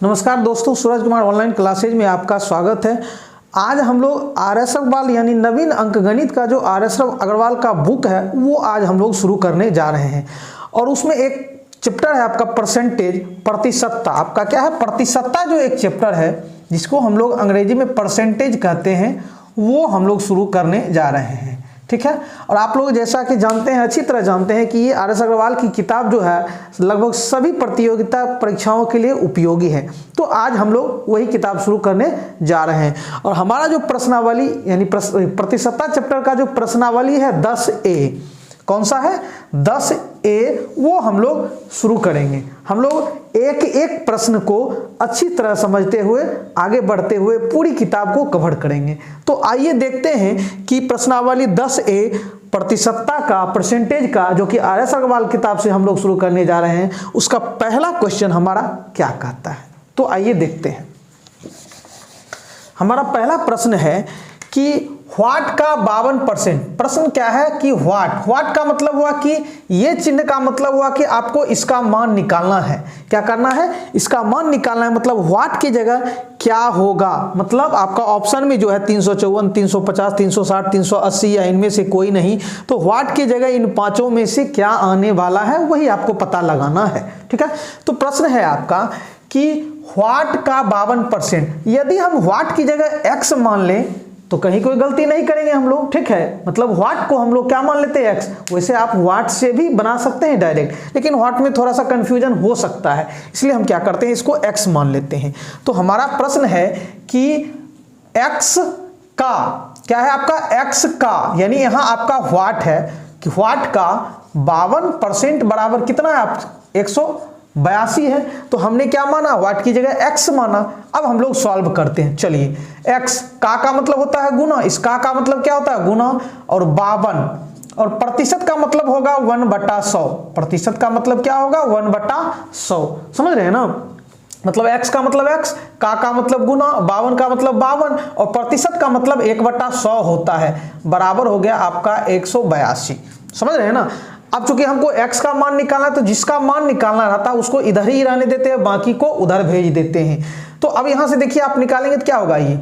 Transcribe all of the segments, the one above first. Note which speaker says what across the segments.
Speaker 1: नमस्कार दोस्तों, Suraj Kumar online classes में आपका स्वागत है। आज हम लोग आर.एस. अग्रवाल यानी नवीन अंकगणित का जो आर.एस. अग्रवाल का बुक है वो आज हम लोग शुरू करने जा रहे हैं। और उसमें एक चैप्टर है आपका परसेंटेज, प्रतिशतता। आपका क्या है, प्रतिशतता जो एक चैप्टर है जिसको हम लोग अंग्रेजी में परसेंटेज कहते हैं, वो हम लोग शुरू करने जा रहे हैं। ठीक है। और आप लोग जैसा कि जानते हैं, अच्छी तरह जानते हैं कि ये आर.एस. अग्रवाल की किताब जो है लगभग सभी प्रतियोगिता परीक्षाओं के लिए उपयोगी है। तो आज हम लोग वही किताब शुरू करने जा रहे हैं। और हमारा जो प्रश्नावली यानी प्रतिशतता चैप्टर का जो प्रश्नावली है 10A, कौन सा है 10A, वो हम लोग शुरू करेंगे। हम लोग एक एक प्रश्न को अच्छी तरह समझते हुए आगे बढ़ते हुए पूरी किताब को कवर करेंगे। तो आइए देखते हैं कि प्रश्नावली 10A प्रतिशतता का, परसेंटेज का, जो कि आर.एस. अग्रवाल किताब से हम लोग शुरू करने जा रहे हैं, उसका पहला क्वेश्चन हमारा क्या कहता है। तो आइए देखते हैं। हमारा पहला प्रश्न है कि व्हाट का 52%। प्रश्न क्या है कि व्हाट का मतलब हुआ कि ये चिन्ह का मतलब हुआ कि आपको इसका मान निकालना है। क्या करना है, इसका मान निकालना है। मतलब व्हाट की जगह क्या होगा, मतलब आपका ऑप्शन में जो है 354, 350, 360, 380 या इनमें से कोई नहीं। तो व्हाट की जगह इन पांचों में से क्या आने वाला है वही आपको पता लगाना है। ठीक है। तो प्रश्न है आपका कि व्हाट का 52%। यदि हम व्हाट की जगह x मान लें तो कहीं कोई गलती नहीं करेंगे हम लोग। ठीक है। मतलब व्हाट को हम लोग क्या मान लेते हैं, x। वैसे आप व्हाट से भी बना सकते हैं डायरेक्ट, लेकिन व्हाट में थोड़ा सा कंफ्यूजन हो सकता है, इसलिए हम क्या करते हैं, इसको x मान लेते हैं। तो हमारा प्रश्न है कि x का क्या है, आपका x का यानी यहां आपका व्हाट है कि व्हाट का 52% बराबर कितना है, आप 182 है। तो हमने क्या माना, व्हाट की जगह x माना। अब हम लोग सॉल्व करते हैं। चलिए, x का मतलब होता है गुना, इस का मतलब क्या होता है गुना, और 52 और प्रतिशत का मतलब होगा 1/100। प्रतिशत का मतलब क्या होगा 1/100। समझ रहे हैं ना। मतलब x का मतलब x, का मतलब गुना, 52 का मतलब 52 और प्रतिशत का मतलब 1/100 होता है। बराबर हो गया आपका 182। समझ रहे हैं ना। अब चूंकि हमको x का मान निकालना है तो जिसका मान निकालना रहता है उसको इधर ही रहने देते हैं, बाकी को उधर भेज देते हैं। तो अब यहां से देखिए आप निकालेंगे तो क्या होगा, ये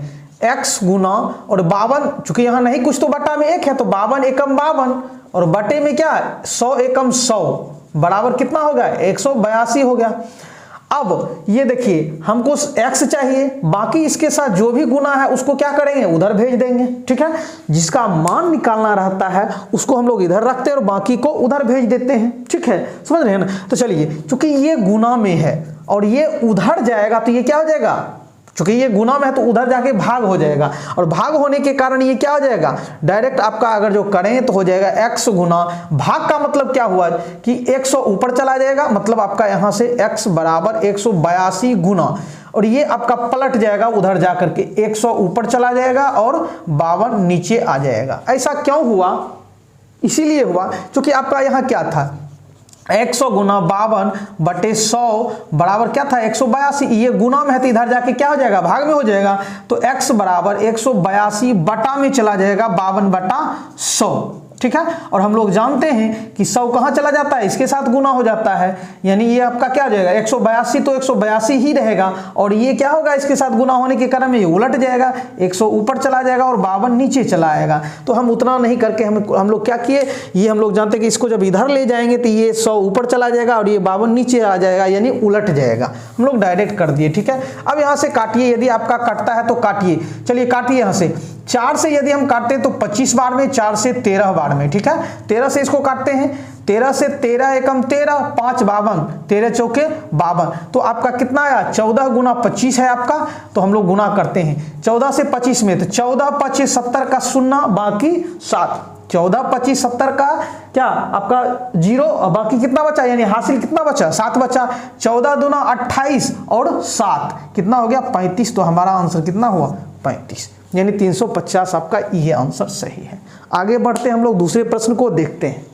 Speaker 1: x गुना और 52, चूंकि यहां नहीं कुछ तो बटा में 1 है तो 52 एकम 52 और बटे में क्या 100 एकम 100 बराबर कितना होगा 182 हो गया। अब ये देखिए हमको x चाहिए, बाकी इसके साथ जो भी गुना है उसको क्या करेंगे, उधर भेज देंगे। ठीक है। जिसका मान निकालना रहता है उसको हम लोग इधर रखते हैं और बाकी को उधर भेज देते हैं। ठीक है, समझ रहे हैं ना। तो चलिए, चूंकि ये गुना में है और ये उधर जाएगा तो ये क्या हो जाएगा, चूंकि ये गुना में है तो उधर जाके भाग हो जाएगा, और भाग होने के कारण ये क्या हो जाएगा, डायरेक्ट आपका अगर जो करें तो हो जाएगा x गुना, भाग का मतलब क्या हुआ कि 100 ऊपर चला जाएगा, मतलब आपका यहां से x बराबर 182 गुना, और ये आपका पलट जाएगा उधर जाकर के 100 ऊपर चला जाएगा और 52 नीचे आ जाएगा। ऐसा क्यों हुआ, इसीलिए हुआ क्योंकि आपका यहां क्या था 100 गुना 52/100 बराबर क्या था 182। ये गुना में है तो इधर जाके क्या हो जाएगा, भाग में हो जाएगा। तो x बराबर 182 बटा में चला जाएगा 52/100। ठीक है। और हम लोग जानते हैं कि 100 कहां चला जाता है, इसके साथ गुना हो जाता है, यानी ये आपका क्या हो जाएगा 182 तो 182 ही रहेगा, और ये क्या होगा इसके साथ गुना होने के कारण ये उलट जाएगा, 100 ऊपर चला जाएगा और 52 नीचे चला आएगा। तो हम उतना नहीं करके हम लोग क्या किए, ये हम लोग जानते हैं कि इसको जब इधर ले जाएंगे तो ये 100 ऊपर चला जाएगा और ये 52 नीचे आ जाएगा, यानी उलट जाएगा। हम लोग डायरेक्ट कर दिए। ठीक है। अब यहां से काटिए, यदि आपका कटता है तो काटिए। चलिए काटिए, यहां से 4 से यदि हम काटते हैं तो 25 बार में, 4 से 13 बार में। ठीक है। 13 से इसको काटते हैं, 13 से 13 एकम 13, 5 52, 13 चौके 52। तो आपका कितना आया 14 गुना 25 है आपका। तो हम लोग गुना करते हैं 14 से 25 में, तो 14 25 70 का 0 बाकी 7, 14 25 70 का क्या आपका 0 और बाकी कितना बचा, यानी हासिल कितना बचा 7 बचा। 14 दूना 28 और 7 कितना हो गया 35। तो हमारा आंसर कितना हुआ 35, यानी 350 आपका ये आंसर सही है। आगे बढ़ते हम लोग दूसरे प्रश्न को देखते हैं।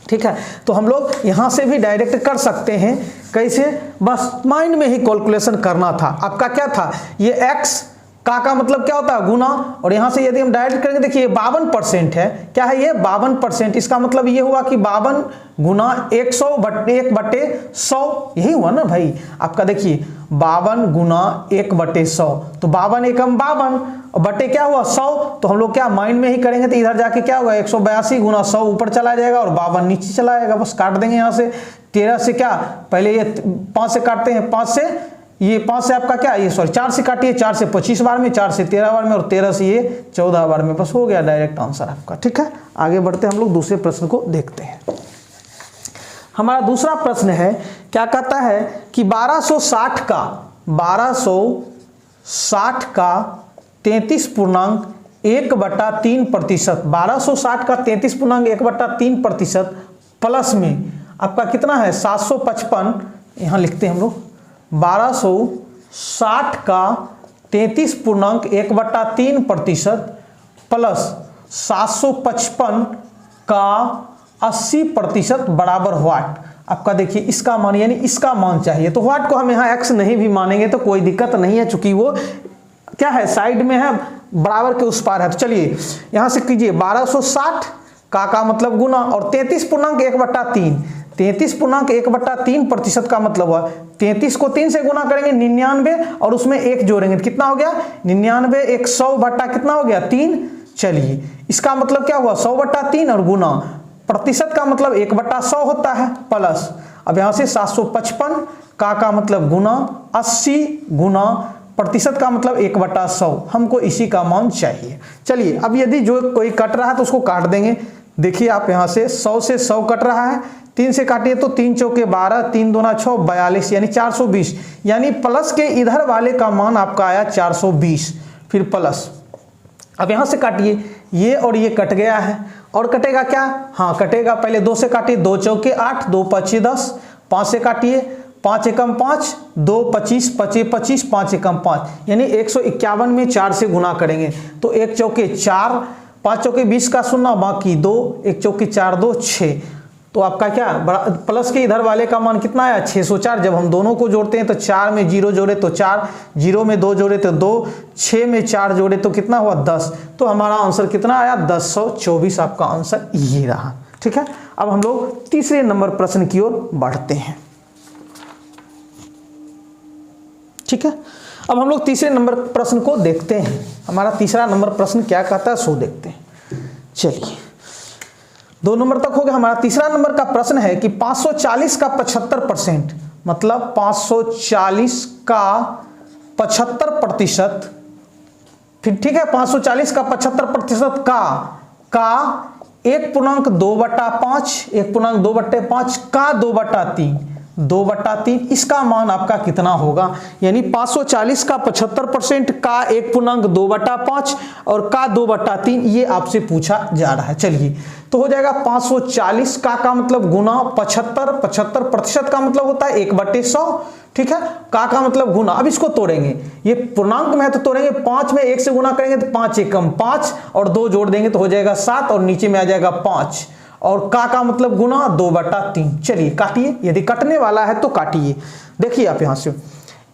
Speaker 1: ठीक है। तो हम लोग यहां से भी डायरेक्ट कर सकते हैं। कैसे, बस माइंड में ही कैलकुलेशन करना था। आपका क्या था, ये x का मतलब क्या होता है गुना, और यहां से यदि हम डायरेक्ट करेंगे देखिए 52% है, क्या है ये 52%, इसका मतलब ये हुआ कि 52 गुना 1/100, यही हुआ ना भाई आपका। देखिए 52 गुना 1/100, तो 52 एकम 52 बटे क्या हुआ 100, तो हम लोग क्या माइंड में ही करेंगे तो इधर जाके क्या होगा 182 गुना 100 ऊपर चला जाएगा और 52 नीचे चला जाएगा, बस काट देंगे यहाँ से। 13 से क्या पहले ये 5 से काटते हैं, 5 से ये 5 से आपका क्या ये सॉरी 4 से काटिए, 4 से 25 बार में, 4 से 13 बार में और 13 से ये 14 बार में, बस हो गया डायरेक्ट आंसर आपका। ठीक है, आगे बढ़ते हम लोग दूसरे प्रश्न को देखते हैं। हमारा दूसरा प्रश्न है, क्या कहता है कि 1260 का 33.1/3%, 1260 का 33.1/3% प्लस में आपका कितना है 755, यहाँ लिखते हैं हम लोग 1260 का 33.1/3% प्लस 755 का 80% बराबर व्हाट। आपका देखिए इसका मान यानी इसका मान चाहिए, तो व्हाट को हम यहाँ x नहीं भी मानेंगे तो कोई दिक्कत नहीं है, चूंकि वो क्या है साइड में है, बराबर के उस पार है। तो चलिए यहाँ से कीजिए 1260 का मतलब गुना और 33.1/3, 33.1/3% का मतलब हुआ 33 को 3 से गुना करेंगे 99 और उसमें 1 जोड़ेंगे तो कितना हो गया 99, 100 बटा कितना हो गया 3। चलिए इसका मतलब क्या हुआ 100/3 और गुना प्रतिशत का मतलब 1/100 होता है प्लस, अब यहां से 755 का मतलब गुना 80 गुना प्रतिशत का मतलब 1/100, हमको इसी का मान चाहिए। चलिए अब यदि जो कोई कट रहा है तो उसको काट देंगे। देखिए आप यहां से 100 से 100 कट रहा है, 3 से काटिए तो 3 चौके 12, 3 दूना 6, 42 यानी 420, यानी प्लस के इधर वाले का मान आपका आया 420, फिर प्लस। अब यहां से काटिए, ये और ये कट गया है और कटेगा क्या, हाँ कटेगा, पहले 2 से काटिए, 2 चौके 8, 2 5 10, 5 से काटिए, 5 एकम 5, 2 25, 25 25, 5 एकम 5, यानी 151 में 4 से गुना करेंगे तो 1 चौके 4, 5 चौके 20 का शून्य बाकी 2, 1 चौके 4 2 6, तो आपका क्या प्लस के इधर वाले का मान कितना आया 604। जब हम दोनों को जोड़ते हैं तो 4 में 0 जोड़े तो 4, 0 में 2 जोड़े तो 2, 6 में 4 जोड़े तो कितना हुआ 10, तो हमारा आंसर कितना आया 1024, आपका आंसर ये रहा। ठीक है, अब हम लोग तीसरे नंबर प्रश्न की ओर बढ़ते हैं। ठीक है, अब हम लोग तीसरे नंबर प्रश्न को देखते हैं। हमारा तीसरा नंबर प्रश्न क्या कहता है सो देखते हैं। चलिए 2 नंबर तक हो गया। हमारा तीसरा नंबर का प्रश्न है कि 540 का 75%, मतलब 540 का 75%, फिर ठीक है 540 का 75% का 1.2/5, 1.2/5 का 2/3, 2/3, इसका मान आपका कितना होगा, यानी 540 का 75% का 1.2/5 और का 2/3, ये आपसे पूछा जा रहा है। चलिए तो हो जाएगा 540 का मतलब गुना 75, 75% का मतलब होता है 1/100। ठीक है, का मतलब गुना, अब इसको तोड़ेंगे, ये पूर्णांक में है तो तोड़ेंगे, 5 में 1 से गुना करेंगे तो 5 एकम 5 और 2 जोड़ देंगे तो हो जाएगा 7 और नीचे में आ जाएगा 5 और का मतलब गुना 2/3। चलिए काटिए, यदि कटने वाला है तो काटिए। देखिए आप यहां से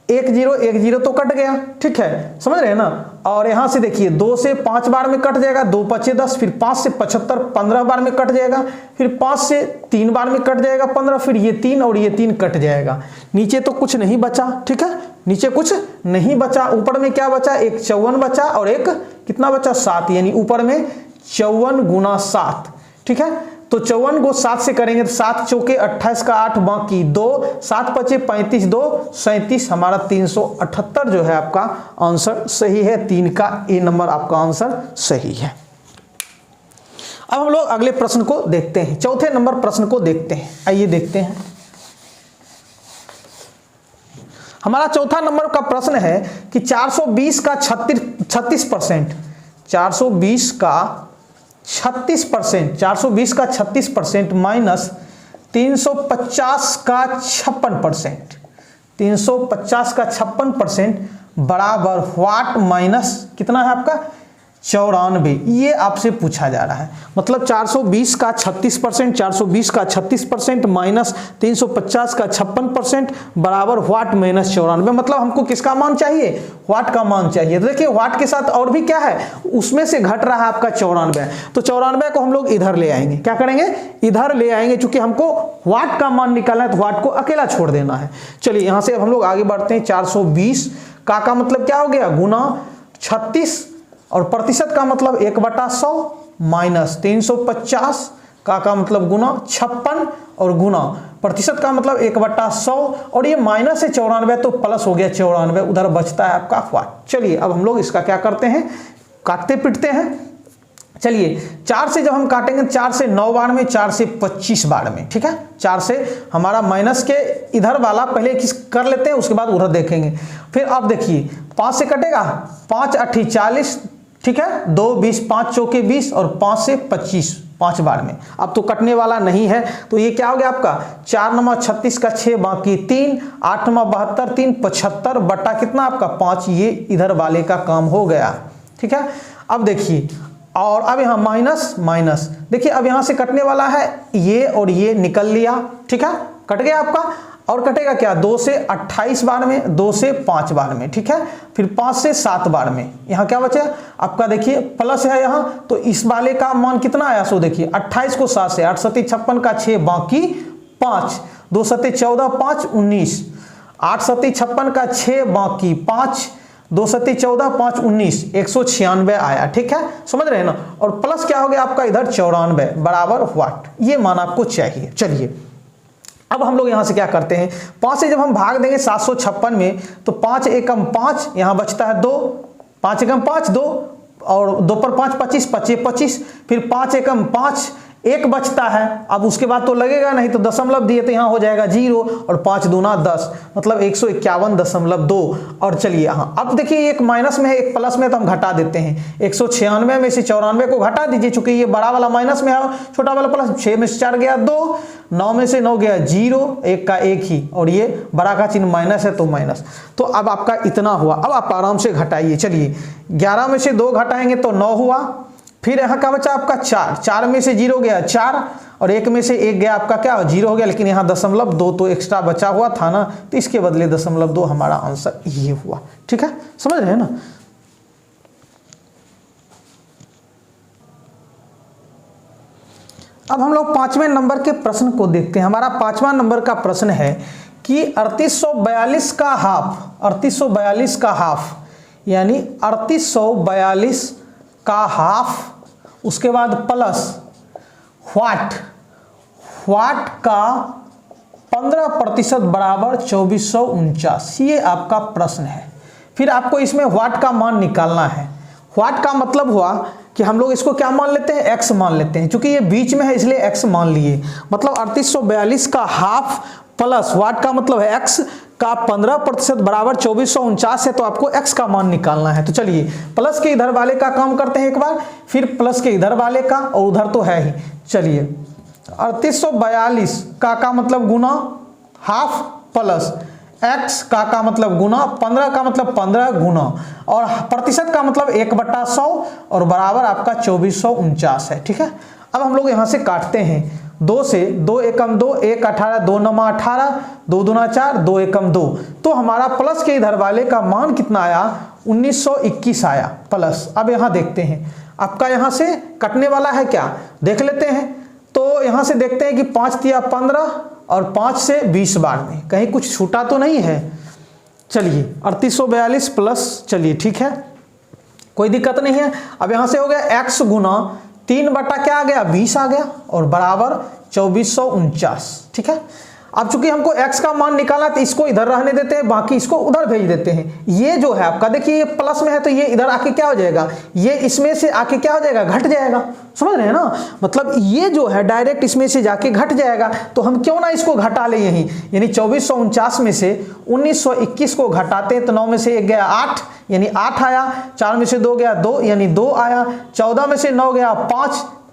Speaker 1: 1 0 1 0 तो कट गया, ठीक है समझ रहे हैं ना, और यहां से देखिए 2 से 5 बार में कट जाएगा, 2 5 10, फिर 5 से 75 15 बार में कट जाएगा, फिर 5 से 3 बार में कट जाएगा 15, फिर ये 3 और ये 3 कट जाएगा, नीचे तो कुछ नहीं बचा। ठीक है, नीचे कुछ नहीं बचा, ऊपर में क्या बचा, एक 54 बचा और एक कितना बचा 7, यानी ऊपर में 54 गुना 7। ठीक है, तो 54 को 7 से करेंगे तो 7 चौके 28 का 8 बाकी 2, 7 पचे 35, 2 37, हमारा 378 जो है आपका आंसर सही है। 3 का ए नंबर आपका आंसर सही है। अब हम लोग अगले प्रश्न को देखते हैं, चौथे नंबर प्रश्न को देखते हैं। आइए देखते हैं, हमारा चौथा नंबर का प्रश्न है कि 420 का 36%, 420 का 36%, 420 का 36% माइनस 350 का 56%, 350 का 56% बराबर व्हाट माइनस कितना है आपका 94, ये आपसे पूछा जा रहा है। मतलब 420 का 36%, 420 का 36% माइनस 350 का 56% बराबर व्हाट माइनस 94। मतलब हमको किसका मान चाहिए? व्हाट का मान चाहिए। तो देखिए व्हाट के साथ और भी क्या है, उसमें से घट रहा है आपका 94। तो 94 को हम लोग इधर ले आएंगे। क्या करेंगे? इधर ले आएंगे, चूंकि हमको व्हाट का मान निकालना है तो व्हाट को अकेला छोड़ देना है। चलिए यहां से अब हम लोग आगे बढ़ते हैं। 420 का मतलब क्या हो गया? गुना 36, और प्रतिशत का मतलब 1/100 माइनस 350 का मतलब गुना 56, और गुना प्रतिशत का मतलब 1/100, और ये माइनस है 94 तो प्लस हो गया 94, उधर बचता है आपका व्हाट। चलिए अब हम लोग इसका क्या करते हैं, काटते पिटते हैं। चलिए 4 से जब हम काटेंगे, 4 से 9 बार में, 4 से 25 बार में, ठीक है। 4 से हमारा माइनस के इधर वाला पहले किस कर लेते हैं, उसके बाद उधर देखेंगे। फिर आप देखिए 5 से कटेगा, 5 8 40, ठीक है। 2 20, 5 चौके 20, और 5 से 25, 5 बार में। अब तो कटने वाला नहीं है, तो ये क्या हो गया आपका 4 नमा 36 का 6 बाकी 3, 8 नमा 72, 3 75 बटा कितना आपका 5, ये इधर वाले का काम हो गया, ठीक है। अब देखिए, और अब यहाँ माइनस माइनस, देखिए अब यहाँ से कटने वाला है ये, और ये निकल लिया, ठीक है, कट गया आपका। और कटेगा क्या? 2 से 28 बार में, 2 से 5 बार में, ठीक है। फिर 5 से 7 बार में। यहाँ क्या बचे आपका? देखिए प्लस है यहाँ, तो इस वाले का मान कितना आया? सो देखिए 28 को 7 से, 8 7 56 का 6 बाकी 5, 2 7 14, 5 19, 8 7 56 का 6 बाकी 5, 2 7 14, 5 19, 196 आया, ठीक है, समझ रहे हैं ना। और प्लस क्या हो गया आपका इधर 94 बराबर व्हाट, ये मान आपको चाहिए। चलिए अब हम लोग यहां से क्या करते हैं, 5 से जब हम भाग देंगे 756 में, तो 5 एकम 5, यहां बचता है 2, 5 एकम 5 2, और 2 पर 5 25, 25 25, फिर 5 एकम 5 1 बचता है। अब उसके बाद तो लगेगा नहीं, तो दशमलव दिए तो यहाँ हो जाएगा 0, और 5 दूना 10, मतलब 151.2। और चलिए यहाँ अब देखिए एक माइनस में है एक प्लस में, तो हम घटा देते हैं। 196 में से 94 को घटा दीजिए, चूंकि ये बड़ा वाला माइनस में है, छोटा वाला प्लस। 6 में से 4 गया 2, 9 में से 9 गया 0, 1 का 1 ही, और ये बड़ा का चिन्ह माइनस है तो माइनस। तो अब आपका इतना हुआ। अब आप आराम से घटाइए। चलिए 11 में से 2 घटाएंगे तो 9 हुआ। फिर यहाँ का बचा आपका 4, 4 में से 0 गया 4, और 1 में से 1 गया आपका क्या 0 हो गया, लेकिन यहाँ 0.2 तो एक्स्ट्रा बचा हुआ था ना, तो इसके बदले 0.2 हमारा आंसर ये हुआ, ठीक है, समझ रहे हैं ना। अब हम लोग 5वें नंबर के प्रश्न को देखते हैं। हमारा 5वां नंबर का प्रश्न है कि 3842 का हाफ, 3842 का हाफ यानी 3842 का हाफ, उसके बाद प्लस व्हाट, व्हाट का 15% बराबर 2449, ये आपका प्रश्न है। फिर आपको इसमें व्हाट का मान निकालना है। व्हाट का मतलब हुआ कि हम लोग इसको क्या मान लेते हैं, x मान लेते हैं, क्योंकि ये बीच में है इसलिए x मान लिए। मतलब 3842 का हाफ प्लस व्हाट का मतलब है x का 15% बराबर 2449 है, तो आपको x का मान निकालना है। तो चलिए प्लस के इधर वाले का काम करते हैं एक बार, फिर प्लस के इधर वाले का, और उधर तो है ही। चलिए 3842 का मतलब गुना हाफ प्लस x का मतलब गुना, 15 का मतलब 15 गुना, और प्रतिशत का मतलब 1/100, और बराबर आपका 2449 है, ठीक है। अब हम लोग यहाँ से काटते हैं। 2 से 2 एकम 2, 1 18, 2 नमा 18, 2 दूना 4, 2 एकम 2, तो हमारा प्लस के इधर वाले का मान कितना आया 1921 आया प्लस। अब यहाँ देखते हैं आपका यहाँ से कटने वाला है क्या, देख लेते हैं। तो यहाँ से देखते हैं कि 5 तिया 15, और 5 से 20 बार में कहीं कुछ छूटा तो नहीं है। चलिए 3842 प्लस, चलिए ठीक है, कोई दिक्कत नहीं है। अब यहाँ से हो गया x गुना 3 बटा क्या आ गया 20 आ गया, और बराबर 2449, ठीक है। अब चूंकि हमको x का मान निकाला, तो इसको इधर रहने देते हैं, बाकी इसको उधर भेज देते हैं। ये जो है आपका देखिए ये प्लस में है, तो ये इधर आके क्या हो जाएगा, ये इसमें से आके क्या हो जाएगा, घट जाएगा, समझ रहे हैं ना। मतलब ये जो है डायरेक्ट इसमें से जाके घट जाएगा, तो हम क्यों ना इसको घटा ले यहीं, यानी 2449 में से 1921 को घटाते हैं, तो 9 में से 1 गया 8, यानी 8 आया, 4 में से 2 गया 2, यानी 2 आया, 14 में से 9 गया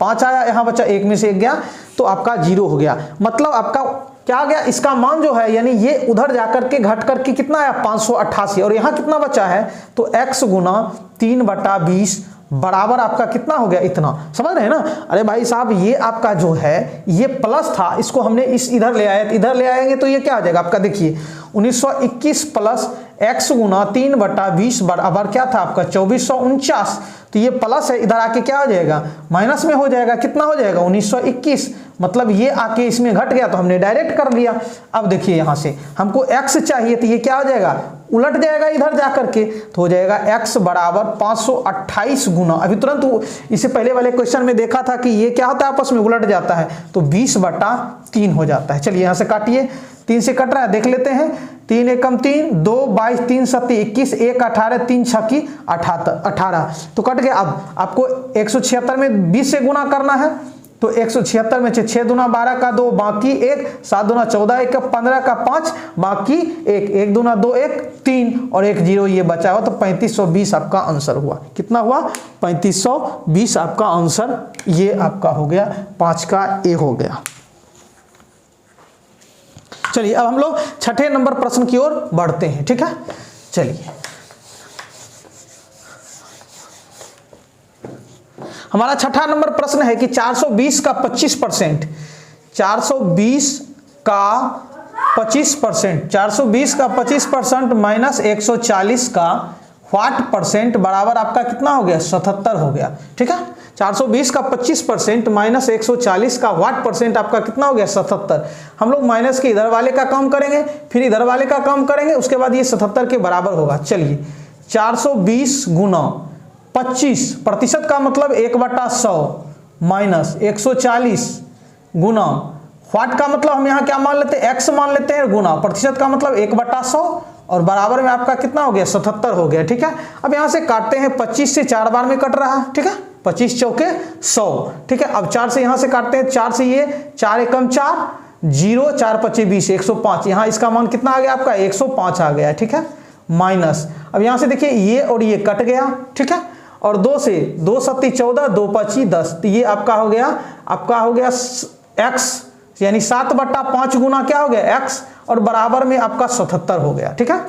Speaker 1: 5 आया, यहाँ बचा 1 में से 1 गया, तो आपका 0 हो गया। मतलब आपका क्या आ गया, इसका मान जो है यानी ये उधर जाकर के घट करके कितना आया 588, और यहाँ कितना बचा है, तो x गुना 3/20 बराबर आपका कितना हो गया, इतना। समझ रहे हैं ना। अरे भाई साहब, ये आपका जो है ये प्लस था, इसको हमने इस इधर ले आए, इधर ले आएंगे तो ये क्या आ जाएगा आपका, देखिए 1921 प्लस x गुना 3/20 बराबर क्या था आपका 2449। तो ये प्लस है, इधर आके क्या हो जाएगा, माइनस में हो जाएगा। कितना हो जाएगा 1921, मतलब ये आके इसमें घट गया तो हमने डायरेक्ट कर लिया। अब देखिए यहाँ से हमको x चाहिए, तो ये क्या हो जाएगा, उलट जाएगा इधर जा करके, तो हो जाएगा x बराबर 528 गुना, अभी तुरंत इससे पहले वाले क्वेश्चन में देखा था कि ये क्या होता है, आपस में उलट जाता है, तो 20/3 हो जाता है। चलिए यहाँ से काटिए, 3 से कट रहा है, देख लेते हैं। 3 एकम 3, 2 22, 3 7 21, 1 18, 3 6 18, तो कट गया। अब आपको 176 में 20 से गुना करना है, तो 176 में 6 दूना 12 का 2 बाकी 1, 7 दूना 14, 1 15 का 5 बाकी 1, 1 दूना 2 1 3 और 1 0 ये बचा हुआ, तो 3520 आपका आंसर हुआ। कितना हुआ, 3520 आपका आंसर ये आपका हो गया, 5 का ए हो गया। चलिए अब हम लोग छठे नंबर प्रश्न की ओर बढ़ते हैं, ठीक है। चलिए हमारा छठा नंबर प्रश्न है कि 420 का 25%, 420 का 25%, 420 का 25% माइनस 140 का व्हाट परसेंट बराबर आपका कितना हो गया, 77 हो गया, ठीक है। 420 का 25% माइनस 140 का व्हाट परसेंट आपका कितना हो गया, 77। हम लोग माइनस के इधर वाले का काम करेंगे, फिर इधर वाले का काम करेंगे, उसके बाद ये 77 के बराबर होगा। चलिए 420 गुना 25% का मतलब 1/100 माइनस 140 गुना व्हाट का मतलब हम यहाँ क्या मान लेते हैं, x मान लेते हैं, गुना प्रतिशत का मतलब 1/100 और बराबर में आपका कितना हो गया, 77 हो गया, ठीक है। अब यहाँ से काटते हैं, 25 से 4 बार में कट रहा है, ठीक है, 25 चौके 100, ठीक है। अब 4 से यहाँ से काटते हैं, 4 से ये 4 एकम 4, 0 4 25 20, 105, यहाँ इसका मान कितना आ गया आपका, 105 आ गया, ठीक है, माइनस। अब यहाँ से देखिए ये और ये कट गया, ठीक है, और 2 से 2 7 14, 2 25 10, तो ये आपका हो गया x, यानी 7/5 गुना क्या हो गया x, और बराबर में आपका 77 हो गया, ठीक है।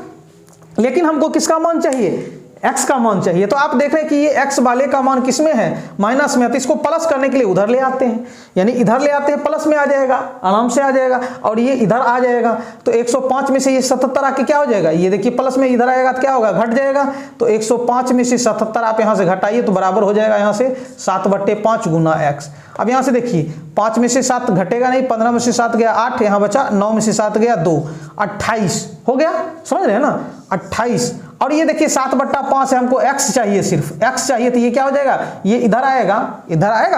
Speaker 1: लेकिन हमको किसका मान चाहिए, x का मान चाहिए। तो आप देख रहे हैं कि ये x वाले का मान किसमें है, माइनस में, तो इसको प्लस करने के लिए उधर ले आते हैं, यानी इधर ले आते हैं, प्लस में आ जाएगा, आराम से आ जाएगा, और ये इधर आ जाएगा, तो 105 में से ये 77 आके क्या हो जाएगा, ये देखिए प्लस में इधर आएगा तो क्या होगा, घट जाएगा, तो 105 में से 77 आप यहाँ से घटाइए तो बराबर हो जाएगा यहाँ से 7/5 गुना x। अब यहाँ से देखिए 5 में से 7 घटेगा नहीं, 15 में से 7 गया 8, यहाँ बचा 9 में से 7 गया 2, 28 हो गया, समझ रहे हैं ना, 28। और ये देखिए 7/5 है, हमको x चाहिए, सिर्फ x चाहिए, तो ये क्या हो जाएगा, ये इधर आएगा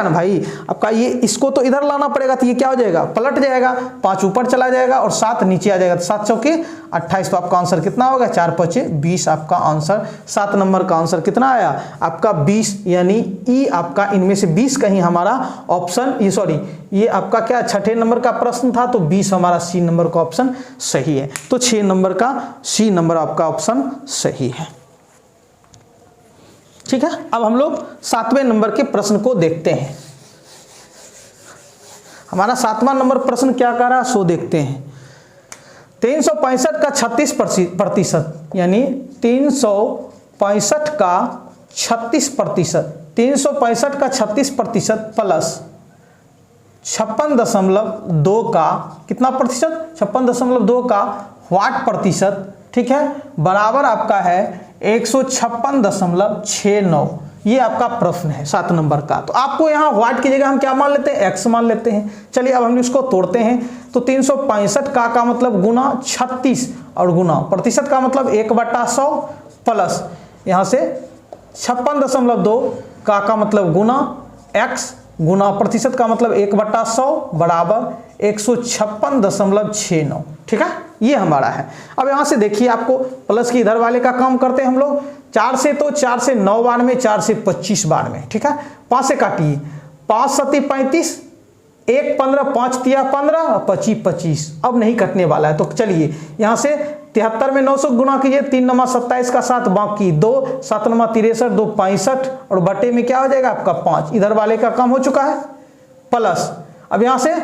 Speaker 1: ना भाई आपका, ये इसको तो इधर लाना पड़ेगा, तो ये क्या हो जाएगा, पलट जाएगा, 5 ऊपर चला जाएगा और 7 नीचे आ जाएगा, तो 7 चौके 28, तो आपका आंसर कितना होगा, 4 5 20 आपका आंसर, 7 नंबर का आंसर कितना आया आपका 20, यानी ई आपका इनमें से 20 कहीं हमारा ऑप्शन, ये आपका क्या छठे नंबर का प्रश्न था, तो 20 हमारा सी नंबर का ऑप्शन सही है, तो 6 नंबर का सी नंबर आपका ऑप्शन सही है, ठीक है। अब हम लोग 7वें नंबर के प्रश्न को देखते हैं। हमारा 7वां नंबर प्रश्न क्या कह रहा है सो देखते हैं। 365 का 36%, यानी 365 का 36%, 365 का 36% प्लस 56.2 का कितना प्रतिशत, 56.2 का व्हाट प्रतिशत, ठीक है, बराबर आपका है 156.69। ये आपका प्रश्न है 7 नंबर का। तो आपको यहाँ व्हाट की जगह हम क्या मान लेते हैं, x मान लेते हैं। चलिए अब हम इसको तोड़ते हैं, तो 365 का मतलब गुना 36 और गुना प्रतिशत का मतलब 1/100 प्लस यहाँ से 56.2 का मतलब गुना x गुना प्रतिशत का मतलब 1/100 बराबर 156.69, ठीक है, ये हमारा है। अब यहाँ से देखिए आपको प्लस की इधर वाले का काम करते हैं हम लोग, 4 से 9 बार में, 4 से 25 बार में, ठीक है, 5 से काटिए, 5 7 35, 1 15, 5 3 15, 25 25, अब नहीं कटने वाला है, तो चलिए यहाँ से 73 में 900 गुना कीजिए, 3 9 27 का 7 बाकी 2, 7 9 63, 2 65 और बटे में क्या हो जाएगा आपका 5, इधर वाले का काम हो चुका है प्लस। अब यहाँ से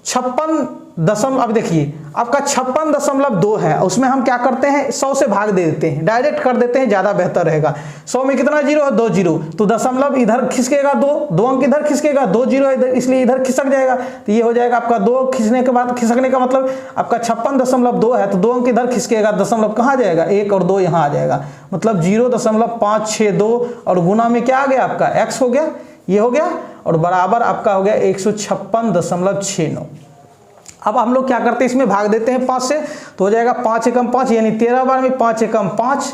Speaker 1: 56 अब देखिए आपका 56.2 है, उसमें हम क्या करते हैं 100 से भाग दे देते हैं, डायरेक्ट कर देते हैं, ज़्यादा बेहतर रहेगा। 100 में कितना जीरो है 2 जीरो, तो दशमलव इधर खिसकेगा 2 अंक इधर खिसकेगा, 2 जीरो है इधर, इसलिए इधर खिसक जाएगा। तो ये हो जाएगा आपका 2 खिसकने के बाद, खिसकने का मतलब आपका 56.2 है, तो 2 अंक इधर खिसकेगा, दशमलव कहाँ जाएगा 1 और 2 यहाँ आ जाएगा, मतलब 0.562 और गुना में क्या आ गया आपका x हो गया, ये हो गया, और बराबर आपका हो गया 156.69। अब हम लोग क्या करते हैं इसमें भाग देते हैं 5 से, तो हो जाएगा 5 एकम 5 यानी 13 बार में 5 एकम 5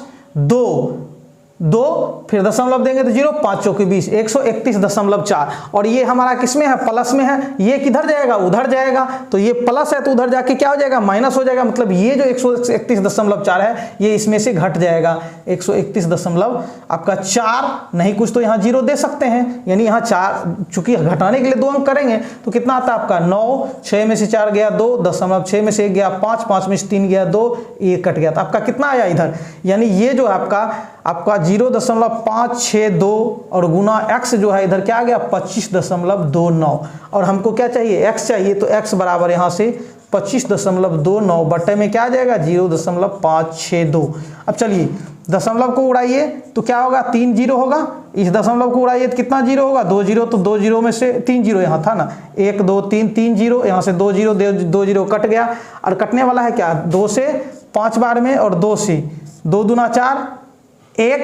Speaker 1: 2 फिर दशमलव देंगे तो 0 5 चौके 20 131.4। और ये हमारा किसमें है प्लस में है, ये किधर जाएगा उधर जाएगा, तो ये प्लस है तो उधर जाके क्या हो जाएगा माइनस हो जाएगा, मतलब ये जो 131.4 है ये इसमें से घट जाएगा 131 आपका 4 नहीं कुछ तो यहाँ 0 दे सकते हैं, यानी यहाँ 4 चूंकि घटाने के लिए 2 अंक करेंगे तो कितना आता है आपका 9, 6 में से 4 गया 2, 6 में से 1 गया 5, 5 में से 3 गया 2, ये कट गया, तो आपका कितना आया इधर, यानी ये जो है आपका 0.562 और गुना x जो है इधर क्या आ गया 25.29, और हमको क्या चाहिए x चाहिए, तो x बराबर यहाँ से 25.29 बटे में क्या आ जाएगा 0.562। अब चलिए दशमलव को उड़ाइए तो क्या होगा 3 जीरो होगा, इस दशमलव को उड़ाइए तो कितना जीरो होगा 2 जीरो, तो 2 जीरो में से 3 जीरो यहाँ था ना 1 2 3 3 जीरो, यहाँ से 2 जीरो 2 जीरो कट गया, और कटने वाला है क्या 2 से 5 बार में और 2 से 2 दूना 4 1,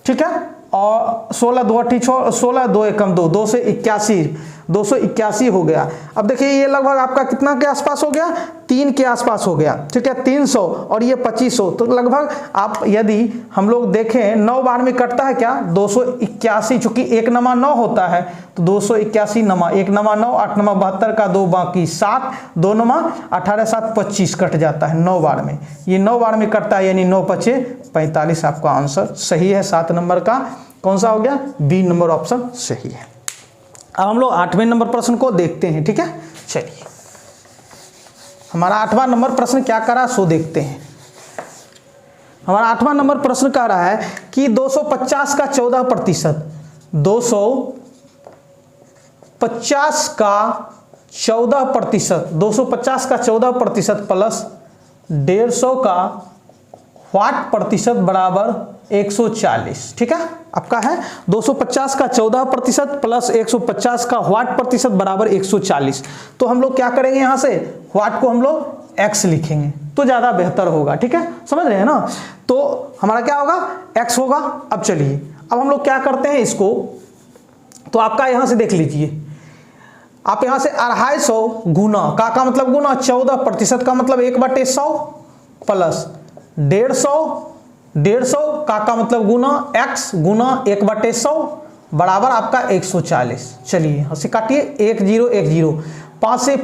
Speaker 1: ठीक है, और 16 2 8 16 2 एकम 2 2 से 281 हो गया। अब देखिए ये लगभग आपका कितना के आसपास हो गया 3 के आसपास हो गया, ठीक है 300 और ये 2500, तो लगभग आप यदि हम लोग देखें 9 बार में कटता है क्या 281, चूंकि 1 नमा 9 होता है तो 281 नमा 1 नमा 9 8 नमा 72 का 2 बाकी 7 2 नमा 18 7 25 कट जाता है 9 बार में, ये 9 बार में कटता है यानी 9 5 45 आपका आंसर सही है। 7 नंबर का कौन सा हो गया बी नंबर ऑप्शन सही है। अब हम लोग 8वें नंबर प्रश्न को देखते हैं, ठीक है, चलिए हमारा 8वां नंबर प्रश्न क्या कर रहा है सो देखते हैं। हमारा 8वां नंबर प्रश्न कह रहा है कि 250 का 14%, 250 का 14%, 250 का 14% प्लस 150 का वाट प्रतिशत बराबर 140, ठीक है, आपका है 250 का 14% प्लस 150 का वाट प्रतिशत बराबर 140। तो हम लोग क्या करेंगे यहाँ से वाट को हम लोग x लिखेंगे तो ज़्यादा बेहतर होगा, ठीक है, समझ रहे हैं ना, तो हमारा क्या होगा x होगा। अब चलिए अब हम लोग क्या करते हैं इसको, तो आपका यहाँ से देख लीजिए, आप यहाँ से 250 गुना का मतलब गुना 14% का मतलब 1/100 प्लस 150 का मतलब गुना x गुना 1/100 बराबर आपका 140। चलिए यहाँ से काटिए 1 0 1 0, 5 से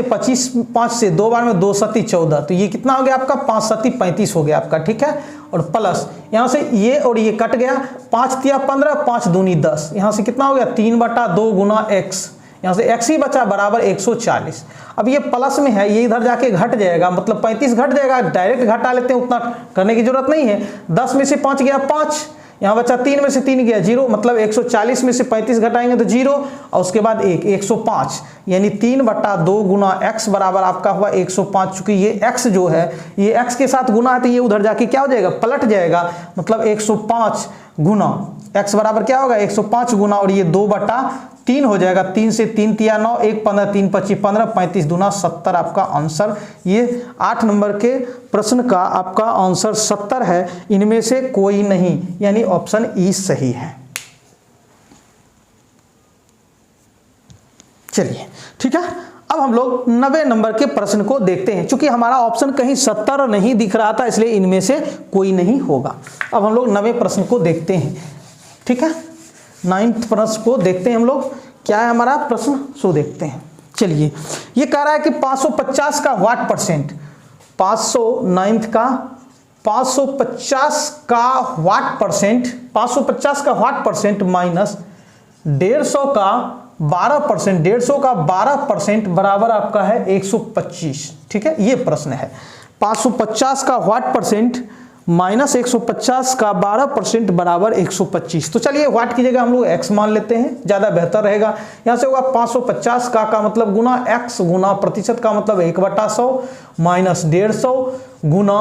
Speaker 1: 25, 5 से 2 बार में 2 सती 14, तो ये कितना हो गया आपका 5 सती 35 हो गया आपका, ठीक है, और प्लस यहाँ से ये और ये कट गया 5 तिया 15 5 दूनी 10, यहाँ से कितना हो गया 3/2 गुना x, यहाँ से x ही बचा बराबर 140। अब ये प्लस में है ये इधर जाके घट जाएगा, मतलब 35 घट जाएगा, डायरेक्ट घटा लेते हैं, उतना करने की जरूरत नहीं है। 10 में से 5 गया 5, यहाँ बचा 3 में से 3 गया 0, मतलब 140 में से 35 घटाएंगे तो 0 और उसके बाद 105, यानी 3/2 गुना x बराबर आपका हुआ 105। चूंकि ये x जो है ये x के साथ गुना है तो ये उधर जाके क्या हो जाएगा पलट जाएगा, मतलब 105 गुना x बराबर क्या होगा 105 गुना और ये 2/3 हो जाएगा, 3 से 3 तिया 9 1 15 3 25 15 35 दूना 70 आपका आंसर। ये 8 नंबर के प्रश्न का आपका आंसर 70 है, इनमें से कोई नहीं, यानी ऑप्शन ई सही है। चलिए ठीक है, अब हम लोग 90 नंबर के प्रश्न को देखते हैं। चूंकि हमारा ऑप्शन कहीं 70 नहीं दिख रहा था इसलिए इनमें से कोई नहीं होगा। अब हम लोग 90 प्रश्न को देखते हैं, ठीक है, 9th प्रश्न को देखते हैं हम लोग, क्या है हमारा प्रश्न सो देखते हैं। चलिए ये कह रहा है कि 550 का वाट परसेंट, 9th का 550 का वाट परसेंट, 550 का वाट परसेंट माइनस 150 का 12%, 150 का 12% बराबर आपका है 125, ठीक है, ये प्रश्न है। 550 का वाट परसेंट माइनस 150 का 12% बराबर 125। तो चलिए व्हाट की जगह हम लोग x मान लेते हैं, ज़्यादा बेहतर रहेगा। यहाँ से होगा 550 का मतलब गुना x गुना प्रतिशत का मतलब 1/100 माइनस 150 गुना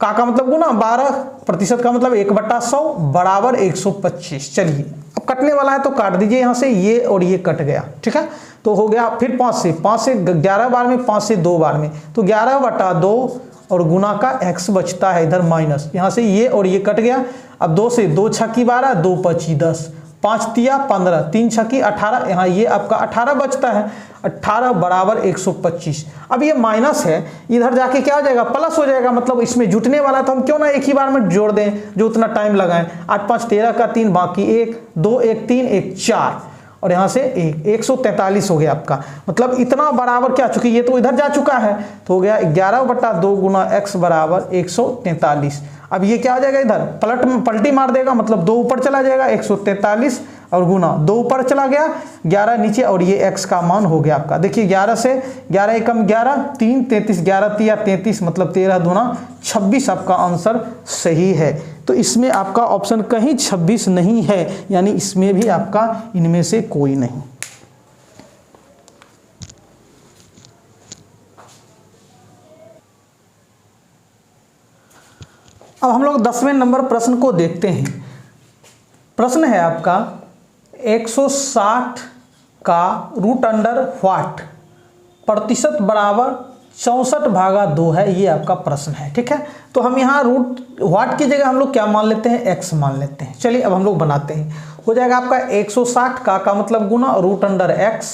Speaker 1: का मतलब गुना 12% का मतलब 1/100 बराबर 125। चलिए अब कटने वाला है तो काट दीजिए, यहाँ से ये और ये कट गया, ठीक है। तो हो गया फिर 5 से 11 बार में, 5 से 2 बार में, तो 11/2 और गुना का x बचता है इधर माइनस, यहाँ से ये और ये कट गया। अब 2 से 2 छक्की 12, 2 पची 10, 5 तिया 15, 3 छक्की 18, यहाँ ये आपका 18 बचता है, 18 बराबर 125। अब ये माइनस है, इधर जाके क्या हो जाएगा, प्लस हो जाएगा, मतलब इसमें जुटने वाला, तो हम क्यों ना एक ही बार में जोड़ दें जो उतना टाइम लगाएं। 8 5 13 का 3, बाकी 1 2 1 3 1 4 और यहाँ से 143 हो गया आपका, मतलब इतना बराबर क्या, चूंकि ये तो इधर जा चुका है तो हो गया 11/2 गुना x बराबर 143। अब ये क्या हो जाएगा, इधर पलटी मार देगा, मतलब 2 ऊपर चला जाएगा, 143 और गुना 2 ऊपर चला गया, 11 नीचे और ये x का मान हो गया आपका। देखिए 11 से 11 एकम 11, 3 33, 11 तिया 33, मतलब 13 दूना 26 आपका आंसर सही है। तो इसमें आपका ऑप्शन कहीं 26 नहीं है, यानी इसमें भी आपका इनमें से कोई नहीं। अब हम लोग 10वें नंबर प्रश्न को देखते हैं। प्रश्न है आपका 160 का रूट अंडर व्हाट प्रतिशत बराबर 64/2 है, ये आपका प्रश्न है, ठीक है। तो हम यहाँ रूट व्हाट की जगह हम लोग क्या मान लेते हैं, x मान लेते हैं। चलिए अब हम लोग बनाते हैं, हो जाएगा आपका 160 का मतलब गुना रूट अंडर x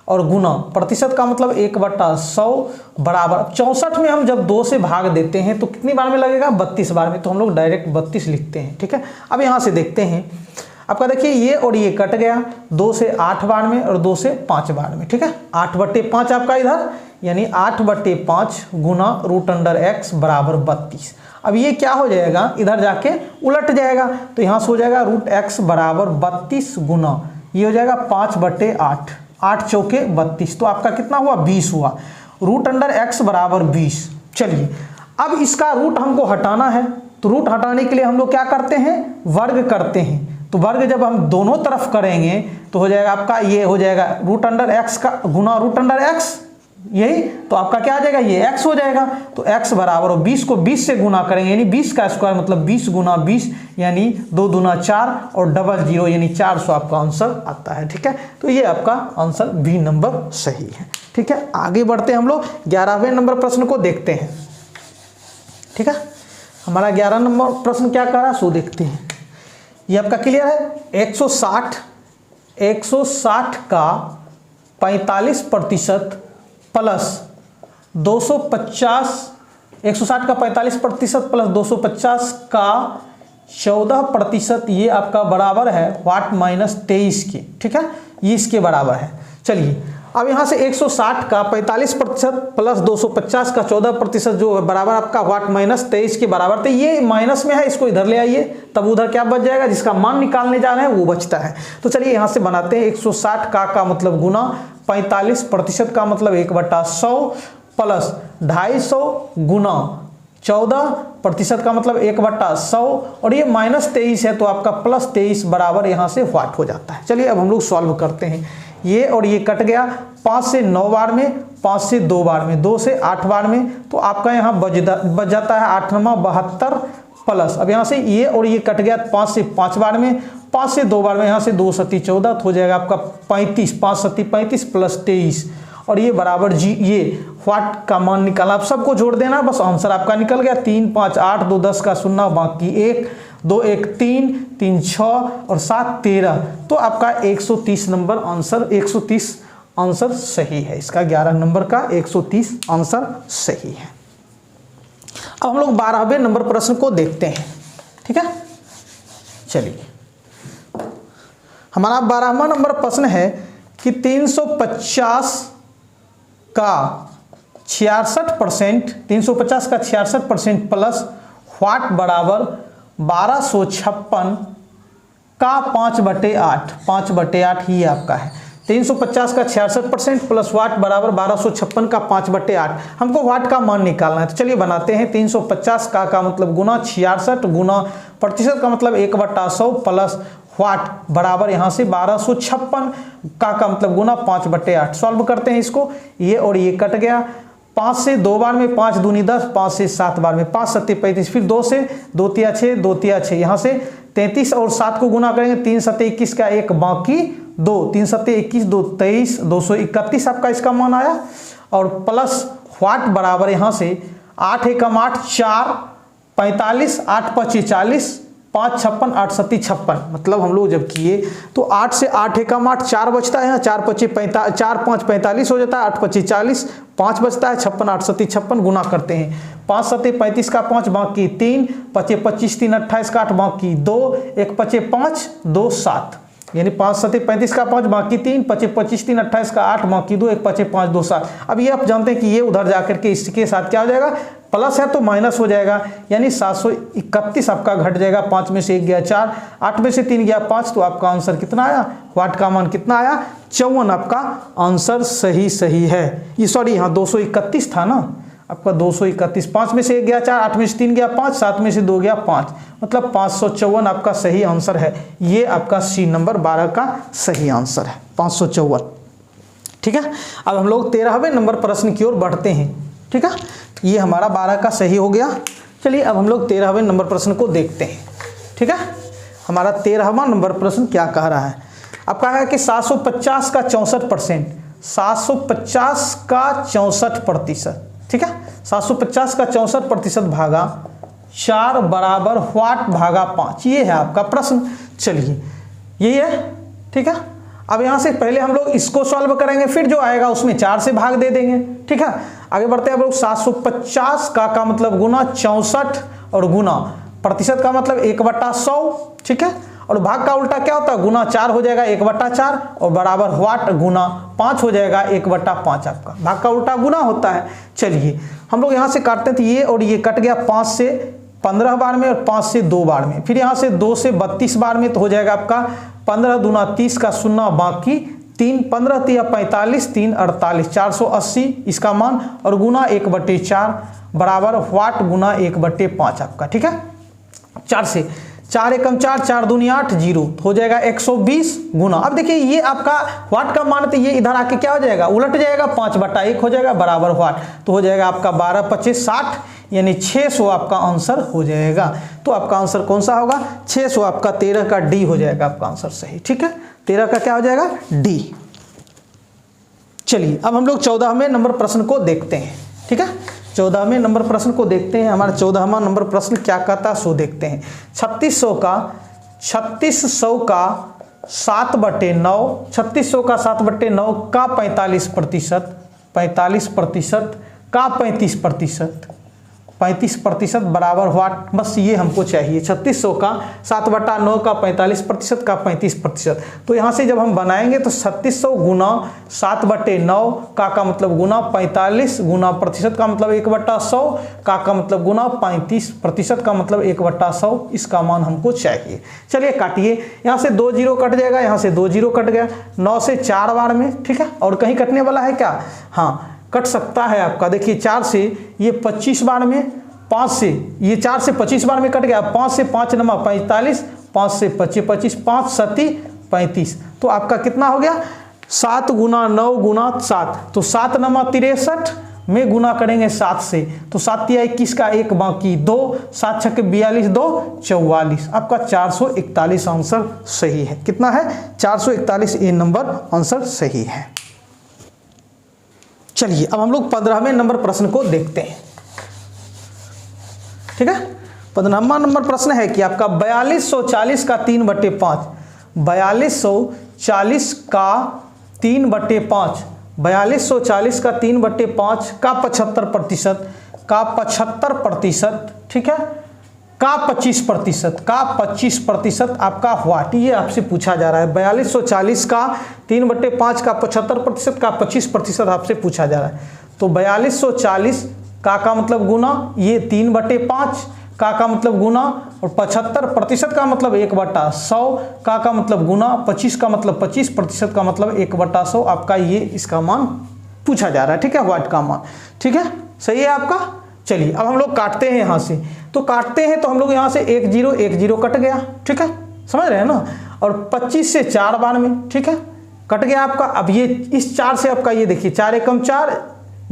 Speaker 1: और गुना प्रतिशत का मतलब 1/100 बराबर 64 में हम जब 2 से भाग देते हैं तो कितनी बार में लगेगा, 32 बार में, तो हम लोग डायरेक्ट 32 लिखते हैं, ठीक है। अब यहाँ से देखते हैं आपका, देखिए ये और ये कट गया, 2 से 8 बार में और 2 से 5 बार में, ठीक है। 8/5 आपका इधर, यानी 8/5 गुना रूट अंडर x बराबर 32। अब ये क्या हो जाएगा, इधर जाके उलट जाएगा, तो यहाँ से हो जाएगा रूट x बराबर 32 गुना ये हो जाएगा 5/8, 8 चौके 32, तो आपका कितना हुआ, 20 हुआ। रूट अंडर x बराबर 20। चलिए अब इसका रूट हमको हटाना है, तो रूट हटाने के लिए हम लोग क्या करते हैं, वर्ग करते हैं। तो वर्ग जब हम दोनों तरफ करेंगे तो हो जाएगा आपका, ये हो जाएगा रूट अंडर x का गुना रूट अंडर x, यही तो आपका क्या आ जाएगा, ये x हो जाएगा। तो x बराबर, और 20 को 20 से गुना करेंगे यानी 20 का स्क्वायर मतलब 20 गुना 20 यानी 2 दूना 4 और डबल 0 यानी 400 आपका आंसर आता है, ठीक है। तो ये आपका आंसर बी नंबर सही है, ठीक है। आगे बढ़ते हैं हम लोग 11वें नंबर प्रश्न को देखते हैं, ठीक है। हमारा 11 नंबर प्रश्न क्या कह रहा है सो देखते हैं। ये आपका क्लियर है, 160 का 45% प्लस 250, 160 का 45% प्लस 250 का 14%, ये आपका बराबर है व्हाट माइनस 23 के, ठीक है। ये इसके बराबर है। चलिए अब यहाँ से 160 का 45% प्लस 250 का 14% जो बराबर आपका व्हाट माइनस 23 के बराबर, तो ये माइनस में है, इसको इधर ले आइए, तब उधर क्या बच जाएगा, जिसका मान निकालने जा रहे हैं वो बचता है। तो चलिए यहाँ से बनाते हैं, 160 का मतलब गुना 45% का मतलब 1/100 प्लस 250 गुना 14% का मतलब 1/100 और ये माइनस 23 है तो आपका प्लस 23 बराबर यहाँ से व्हाट हो जाता है। चलिए अब हम लोग सॉल्व करते हैं, ये और ये कट गया, 5 से 9 बार में, 5 से 2 बार में, 2 से 8 बार में, तो आपका यहाँ बच जाता है 8 9 72 प्लस, अब यहाँ से ये और ये कट गया 5 से 5 बार में, 5 से 2 बार में, यहाँ से 2 सती 14 तो हो जाएगा आपका 35, 5 सती 35 प्लस 23 और ये बराबर जी, ये व्हाट का मान निकाला, आप सबको जोड़ देना, बस आंसर आपका निकल गया। 3 5 8 2 10 का 0 बाकी 1 2 1 3 3 6 और 7 13, तो आपका 130 नंबर आंसर, 130 आंसर सही है इसका। 11 नंबर का 130 आंसर सही है। अब हम लोग 12वें नंबर प्रश्न को देखते हैं, ठीक है। चलिए हमारा 12वां नंबर प्रश्न है कि 350 का 66%, 350 का 66% प्लस व्हाट बराबर 1256 का 5/8, 5/8 ही आपका है। 350 का 66% प्लस वाट बराबर 1256 का 5/8। हमको वाट का मान निकालना है, तो चलिए बनाते हैं। 350 का मतलब गुना 66 गुना प्रतिशत का मतलब 1/100 प्लस वाट बराबर यहाँ से 1256 का मतलब गुना 5/8। सॉल्व करते हैं इसको, ये और ये कट गया। 5 से 2 बार में 5 दूनी 10, 5 से 7 बार में 5 7 35, फिर 2 से 2 तिया 6, 2 तिया 6, यहाँ से 33 और 7 को गुना करेंगे 3 7 21 का 1 बाकी 2, 3 7 21 2 23 231 आपका इसका मान आया। और प्लस वाट बराबर यहाँ से 8 एकम 8 4 45 8 5 40 5 56 8 7 56, मतलब हम लोग जब किए तो 8 से 8 एकम 8 4 बचता है, 4 5 45 हो जाता है, 8 5 40 5 बचता है, 56 8 7 56 गुना करते हैं। 5 7 35 का 5 बाकी 3 5 25 3 28 का 8 बाकी 2 1 5 5 2 7, यानी 5 7 35 का 5 बाकी 3 5 25 3 28 का 8 बाकी 2 1 5 5 2 7। अब ये आप जानते हैं कि ये उधर जाकर के इसके साथ क्या हो जाएगा, प्लस है तो माइनस हो जाएगा, यानी 731 आपका घट जाएगा। 5 में से 1 गया 4, 8 में से 3 गया 5, तो आपका आंसर कितना आया, वाट का मान कितना आया 54। आपका आंसर सही है। ये सॉरी यहाँ 231 था ना आपका, 231। 5 में से 1 गया 4, 8 में से 3 गया 5, 7 में से 2 गया 5, मतलब 554 आपका सही आंसर है। ये आपका सी नंबर 12 का सही आंसर है, 554। ठीक है, अब हम लोग 13वें नंबर प्रश्न की ओर बढ़ते हैं। ठीक है, ये हमारा 12 का सही हो गया। चलिए अब हम लोग 13वें नंबर प्रश्न को देखते हैं। ठीक है, हमारा 13वां नंबर प्रश्न क्या कह रहा है, अब कहा है कि 750 का 64%, 750 का 64%। ठीक है, 750 का 64% भागा 4 बराबर वाट भागा 5, ये है आपका प्रश्न। चलिए यही है। ठीक है, अब यहाँ से पहले हम लोग इसको सॉल्व करेंगे, फिर जो आएगा उसमें 4 से भाग दे देंगे। ठीक है, आगे बढ़ते हैं हम लोग। 750 का मतलब गुना 64 और गुना प्रतिशत का मतलब 1/100। ठीक है, और भाग का उल्टा क्या होता है, गुना 4 हो जाएगा 1/4 और बराबर वाट गुना 5 हो जाएगा 1/5। आपका भाग का उल्टा गुना होता है। चलिए हम लोग यहाँ से काटते हैं, तो ये और ये कट गया 5 से 15 बार में और 5 से 2 बार में, फिर यहाँ से 2 से 32 बार में, तो हो जाएगा आपका 15 दूना 30 का 0 बाकी 3 15 3 45 3 48 480 इसका मान, और गुना 1/4 बराबर वाट गुना 1/5 आपका। ठीक है, 4 से 4 एकम 4 4 दूनी 8 0, हो जाएगा 120 गुना। अब देखिए ये आपका वाट का मान, तो ये इधर आके क्या हो जाएगा, उलट जाएगा, 5/1 हो जाएगा बराबर वाट, तो हो जाएगा आपका 12 25 60, यानी 600 आपका आंसर हो जाएगा। तो आपका आंसर कौन सा होगा, 600 आपका 13 का डी हो जाएगा आपका आंसर सही। ठीक है, 13 का क्या हो जाएगा, डी। चलिए अब हम लोग 14वें नंबर प्रश्न को देखते हैं। ठीक है, 14वें नंबर प्रश्न को देखते हैं। हमारा 14वां नंबर प्रश्न क्या कहता है सो देखते हैं। 3600 का 7/9, 3600 का 7/9 का 45% 45% का 35%, 35% बराबर वाट, बस ये हमको चाहिए। 3600 का 7/9 का 45% का 35%। तो यहाँ से जब हम बनाएंगे तो 3600 गुना 7/9 का मतलब गुना 45 गुना प्रतिशत का मतलब 1/100 का मतलब गुना 35% का मतलब 1/100, इसका मान हमको चाहिए। चलिए काटिए, यहाँ से 2 0 कट जाएगा, यहाँ से 2 0 कट गया, 9 से 4 बार में। ठीक है, और कहीं कटने वाला है क्या, हाँ कट सकता है आपका। देखिए 4 से ये 25 बार में, 5 से ये 4 से 25 बार में कट गया, 5 से 5 नमा 45, 5 से 25 25, 5 7 35, तो आपका कितना हो गया 7 गुना 9 गुना 7, तो 7 नमा 63 में गुना करेंगे 7 से, तो 7 तिया 21 का 1 बाकी 2, 7 6 42 2 44, आपका 441 आंसर सही है। कितना है 441, ए नंबर आंसर सही है। चलिए अब हम लोग 15वें नंबर प्रश्न को देखते हैं। ठीक है, 15वां नंबर प्रश्न है कि आपका 4240 का 3/5, 4240 का 3/5, 4240 का 3/5 का 75%, का 75%, ठीक है, का 25%, का 25% आपका वाट, ये आपसे पूछा जा रहा है। 4240 का 3/5 का 75% का 25% आपसे पूछा जा रहा है। तो 4240 का मतलब गुना ये 3/5 का मतलब गुना, और 75% का मतलब 1/100, का मतलब गुना, 25 का मतलब 25%, का मतलब 1/100 आपका ये इसका मान पूछा जा रहा है। ठीक है, व्हाट का मान। ठीक है, सही है आपका। चलिए अब हम लोग काटते हैं यहाँ से, तो काटते हैं तो हम लोग यहाँ से 1 0 1 0 कट गया। ठीक है, समझ रहे हैं ना। और 25 से 4 बार में, ठीक है, कट गया आपका। अब ये इस 4 से आपका ये देखिए 4 एकम 4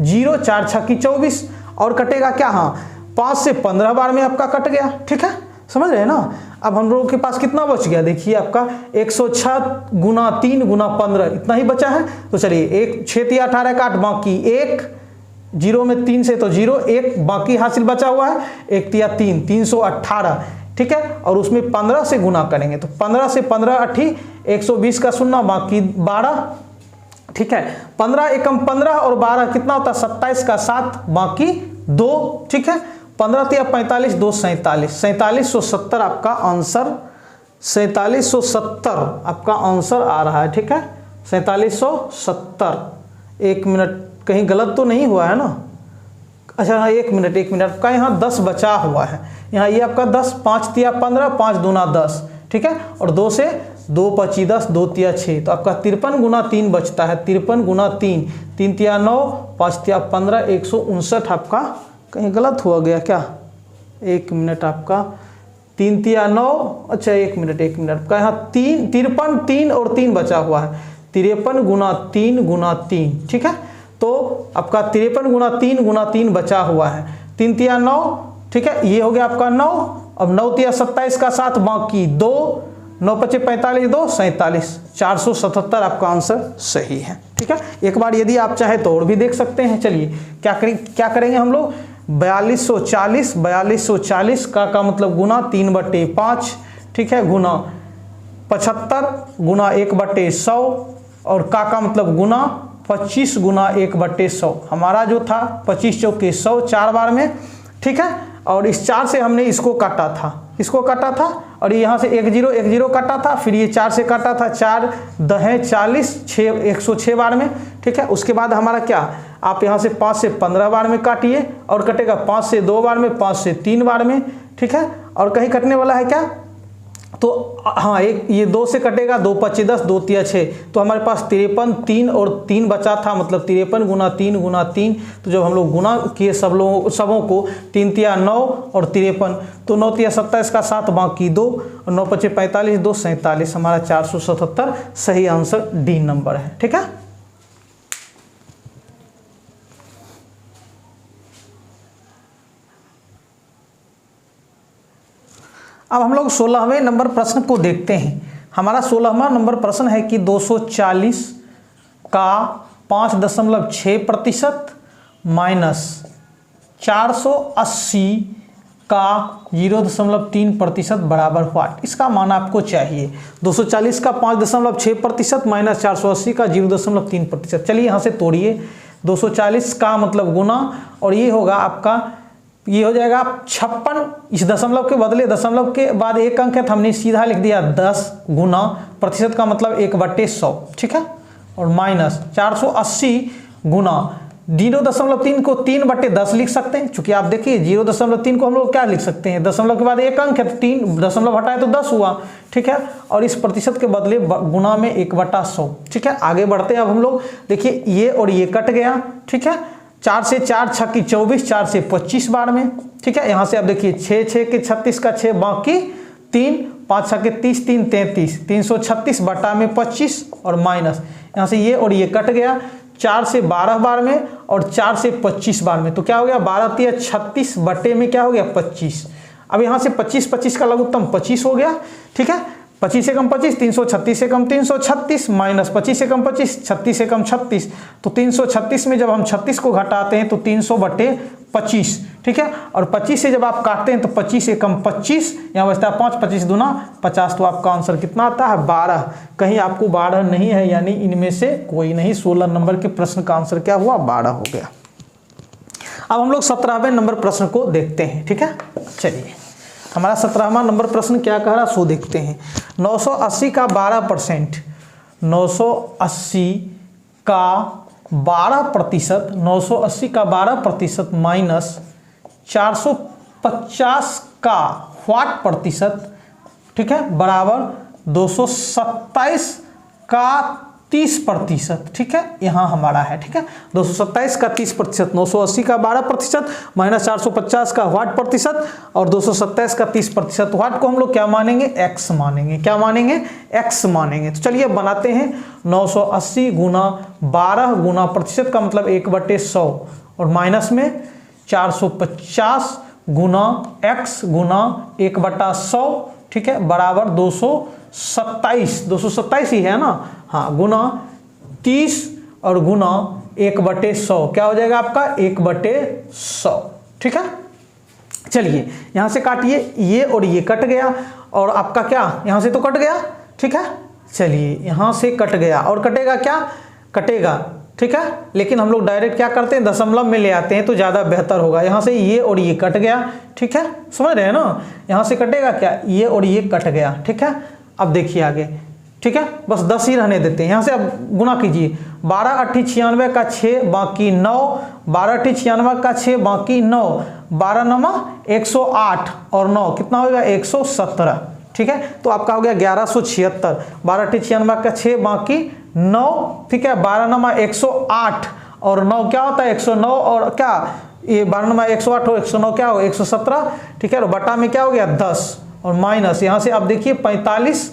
Speaker 1: 0, 4 छक्की 24, और कटेगा क्या, हाँ 5 से 15 बार में आपका कट गया। ठीक है, समझ रहे हैं ना। अब हम लोगों के पास कितना बच गया, देखिए आपका 106 गुना 3 गुना 15 इतना ही बचा है। तो चलिए 1 6 3 18 काट, बाकी 1 0 में 3 से तो 0 1 बाकी हासिल बचा हुआ है, 1 3 3 318। ठीक है, और उसमें 15 से गुना करेंगे तो 15 से 15 8 120 का शून्य बाकी 12। ठीक है, 15 एकम 15 और 12 कितना होता है 27 का 7 बाकी 2। ठीक है, 15 3 45 2 47 4770 आपका आंसर, 4770 आपका आंसर आ रहा है। ठीक है, 4770। 1 मिनट कहीं गलत तो नहीं हुआ है ना। अच्छा हाँ, 1 मिनट आपका यहाँ 10 बचा हुआ है। यहाँ ये आपका 10, 5 3 15 5 दूना 10। ठीक है, और 2 से 2 25 10 2 3 6, तो आपका 53 गुना 3 बचता है। 53 गुना 3 3 3 9 5 3 15 159 आपका कहीं गलत हुआ गया क्या। 1 मिनट आपका 3 3 9, अच्छा 1 मिनट आपका यहाँ 53 3 और 3 बचा हुआ है। 53 गुना 3 गुना 3। ठीक है, तो आपका 53 गुना 3 गुना 3 बचा हुआ है। 3 3 9। ठीक है, ये हो गया आपका 9। अब 9 3 27 का 7 बाकी 2, 9 5 45 2 47 477 आपका आंसर सही है। ठीक है, एक बार यदि आप चाहे तो और भी देख सकते हैं। चलिए क्या करेंगे हम लोग, 4240 का मतलब गुना 3/5। ठीक है, गुना 75 गुना 1/100, और का मतलब गुना 25 गुना 1/100। हमारा जो था 25 चौके 100 4 बार में। ठीक है, और इस 4 से हमने इसको काटा था, और यहाँ से 1 0 1 0 काटा था, फिर ये 4 से काटा था, 4 10 40 6 106 बार में। ठीक है, उसके बाद हमारा क्या, आप यहाँ से 5 से 15 बार में काटिए, और कटेगा 5 से 2 बार में, 5 से 3 बार में। ठीक है, और कहीं कटने वाला है क्या, तो हाँ एक ये 2 से कटेगा, 2 25 10 2 3 6, तो हमारे पास 53 3 और 3 बचा था, मतलब 53 गुना 3 गुना 3। तो जब हम लोग गुना किए सबों को 3 3 9 और 53, तो 9 3 27 का 7 बाकी 2, और 9 5 45 2 47, हमारा 477 सही आंसर डी नंबर है। ठीक है, अब हम लोग 16वें नंबर प्रश्न को देखते हैं। हमारा 16वां नंबर प्रश्न है कि 240 का 5.6% माइनस 480 का 0.3% बराबर व्हाट। इसका मान आपको चाहिए। 240 का 5.6% माइनस 480 का 0.3%। चलिए यहाँ से तोड़िए। 240 का मतलब गुना, और ये होगा आपका, ये हो जाएगा 56। इस दशमलव के बदले दशमलव के बाद एक अंक है तो हमने सीधा लिख दिया 10 गुना, प्रतिशत का मतलब 1/100। ठीक है, और माइनस 480 गुना 0.3 को 3/10 लिख सकते हैं। चूंकि आप देखिए 0.3 को हम लोग क्या लिख सकते हैं, दशमलव के बाद एक अंक है तो 3 दशमलव हटाए तो 10 हुआ। ठीक है, और इस प्रतिशत के बदले गुना में 1/100। ठीक है, आगे बढ़ते हैं अब हम लोग। देखिए ये और ये कट गया। ठीक है, 4 से 4 छक्की 24, 4 से 25 बार में। ठीक है, यहाँ से आप देखिए 6 6 के 36 का 6 बाकी 3, 5 6 के 30 3 33 336 बटा में 25, और माइनस यहाँ से ये और ये कट गया। 4 से 12 बार में और 4 से 25 बार में, तो क्या हो गया 12 3 36 बटे में क्या हो गया 25। अब यहाँ से 25 का लघुत्तम 25 हो गया। ठीक है, 25 से कम 25 336 से कम 336 माइनस 25 से कम 25 36 से कम 36, तो 336 में जब हम 36 को घटाते हैं तो 300/25। ठीक है, और 25 से जब आप काटते हैं तो 25 से कम 25, यहाँ बचता है 5 25 दूना 50, तो आपका आंसर कितना आता है 12। कहीं आपको 12 नहीं है, यानी इनमें से कोई नहीं। 16 नंबर के प्रश्न का आंसर क्या हुआ 12 हो गया। अब हम लोग 17वें नंबर प्रश्न को देखते हैं। ठीक है, चलिए हमारा 17वां नंबर प्रश्न क्या कह रहा सो देखते हैं। 980 का 12%, 980 का 12% 980 का 12% माइनस 450 का व्हाट प्रतिशत, ठीक है, बराबर 227 का 30%, ठीक है, यहाँ हमारा है, ठीक है, 227 का 30%, 980 का 12% माइनस 450 का व्हाट प्रतिशत और 227 का 30%। व्हाट को हम लोग क्या मानेंगे, एक्स मानेंगे, क्या मानेंगे, एक्स मानेंगे। तो चलिए बनाते हैं, 980 गुना 12 गुना प्रतिशत का मतलब 1/100 और माइनस में 450 गुना एक्स गुना 1/100, ठीक है, बराबर 227 ही है ना, हाँ, गुना 30 और गुना 1/100 क्या हो जाएगा आपका 1/100, ठीक है। चलिए यहां से काटिए, ये और ये कट गया और आपका क्या यहां से तो कट गया, ठीक है। चलिए यहां से कट गया और कटेगा क्या, कटेगा, ठीक है, लेकिन हम लोग डायरेक्ट क्या करते हैं, दशमलव में ले आते हैं तो ज़्यादा बेहतर होगा। यहाँ से ये और ये कट गया, ठीक है, समझ रहे हैं ना, यहाँ से कटेगा क्या, ये और ये कट गया, ठीक है। अब देखिए आगे, ठीक है, बस 10 ही रहने देते हैं। यहाँ से अब गुना कीजिए, 12 8 96 का 6 बाकी 9, 12 8 96 का 6 बाकी 9, 12 9 108 और 9 कितना होगा 117, ठीक है। तो आपका हो गया 1176, 12 8 96 का 6 बाकी 9, ठीक है, 12 9 108 और 9 क्या होता है 109 और क्या ये 12 9 108 और 109 क्या होगा 117, ठीक है, और बटा में क्या हो गया 10 और माइनस यहाँ से आप देखिए 45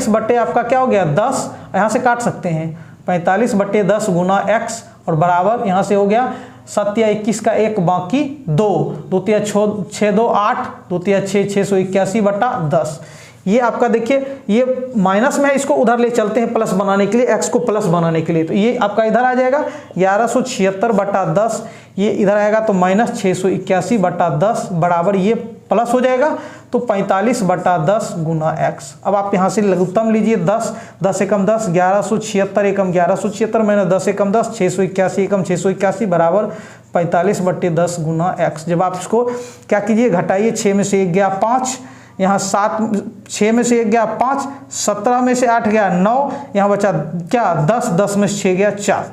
Speaker 1: बटे आपका क्या हो गया 10, यहाँ से काट सकते हैं 45 बटे 10 गुना x और बराबर यहाँ से हो गया 7 या 21 का 1 बाकी 2, 2 तिया 6 2 8, 2 तिया 6 681 बटा 10। ये आपका देखिए ये माइनस में है, इसको उधर ले चलते हैं प्लस बनाने के लिए, x को प्लस बनाने के लिए, तो ये आपका इधर आ जाएगा 1176 बटा 10, ये इधर आएगा तो माइनस 681 बटा 10 बराबर ये प्लस हो जाएगा तो 45 बटा 10 गुना x। अब आप यहाँ से लघुत्तम लीजिए 10, 10 एकम 10, 1176 एकम 1176 माइनस 10 एकम 10, 681 एकम 681 बराबर 45 बटे 10 गुना x। जब आप इसको क्या कीजिए घटाइए, 6 में से 1 गया 5, यहाँ 6 में से 1 गया 5, 17 में से 8 गया 9, यहाँ बचा क्या 10, 10 में से 6 गया 4,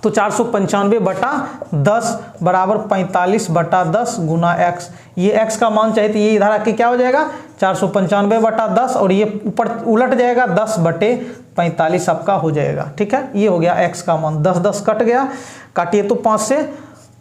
Speaker 1: तो 495 बटा 10 बराबर 45 बटा 10 गुना x। ये x का मान चाहिए तो ये इधर आके क्या हो जाएगा 495 बटा 10 और ये ऊपर उलट जाएगा 10 बटे 45 आपका हो जाएगा, ठीक है। ये हो गया x का मान, 10 10 कट गया, काटिए तो 5 से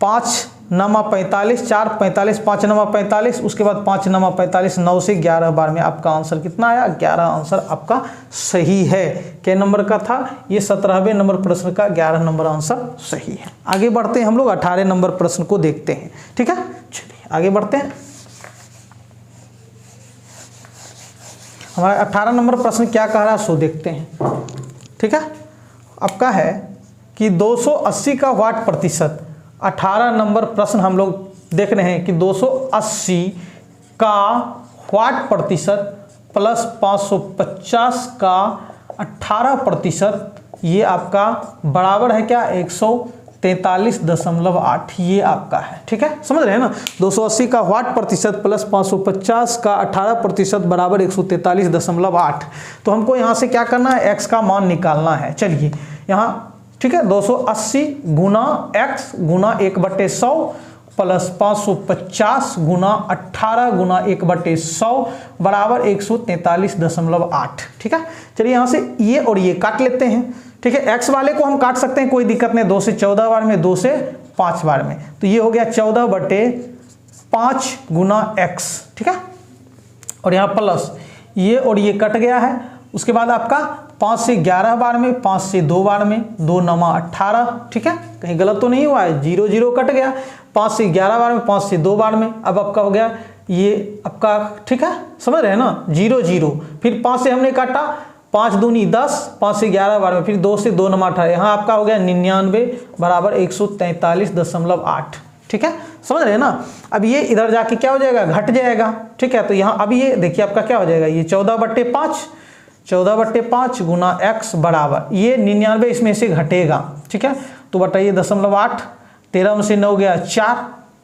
Speaker 1: 5 9 45, 4 45, 5 9 45, उसके बाद 5 9 45, 9 से 11 बार में आपका आंसर कितना आया 11 आंसर आपका सही है। क्या नंबर का था ये 17वें नंबर प्रश्न का 11 नंबर आंसर सही है। आगे बढ़ते हैं हम लोग 18 नंबर प्रश्न को देखते हैं, ठीक है। चलिए आगे बढ़ते हैं। हमारा 18 नंबर प्रश्न क्या कह रहा है सो देखते हैं, ठीक है। आपका है कि 280 का वाट प्रतिशत, 18 नंबर प्रश्न हम लोग देख रहे हैं कि 280 का वाट प्रतिशत प्लस 550 का 18%, ये आपका बराबर है क्या 143.8, ये आपका है, ठीक है, समझ रहे हैं ना। 280 का वाट प्रतिशत प्लस 550 का 18% बराबर 143.8। तो हमको यहाँ से क्या करना है x का मान निकालना है। चलिए यहाँ, ठीक है, 280 गुना x गुना 1/100 प्लस 550 गुना 18 गुना 1/100 बराबर 143.8, ठीक है। चलिए यहाँ से ये और ये काट लेते हैं, ठीक है। x वाले को हम काट सकते हैं, कोई दिक्कत नहीं, 2 से 14 बार में, 2 से 5 बार में, तो ये हो गया 14/5 गुना x, ठीक है। और यहाँ प्लस ये और ये कट गया है, उसके बाद आपका 5 से 11 बार में, 5 से 2 बार में, 2 9 18, ठीक है, कहीं गलत तो नहीं हुआ है, 0 0 कट गया, 5 से 11 बार में, 5 से 2 बार में, अब आपका हो गया ये आपका, ठीक है, समझ रहे हैं ना 0 0, फिर 5 से हमने काटा, 5 दूनी 10, 5 से 11 बार में, फिर 2 से 2 9 18, यहाँ आपका हो गया 99 बराबर 143.8, ठीक है, समझ रहे हैं ना। अब ये इधर जाके क्या हो जाएगा घट जाएगा, ठीक है। तो यहाँ अब ये देखिए आपका क्या हो जाएगा, ये 14/5 गुना x बराबर ये 99 इसमें से घटेगा, ठीक है, तो बताइए 0.8, 13 में से 9 गया 4,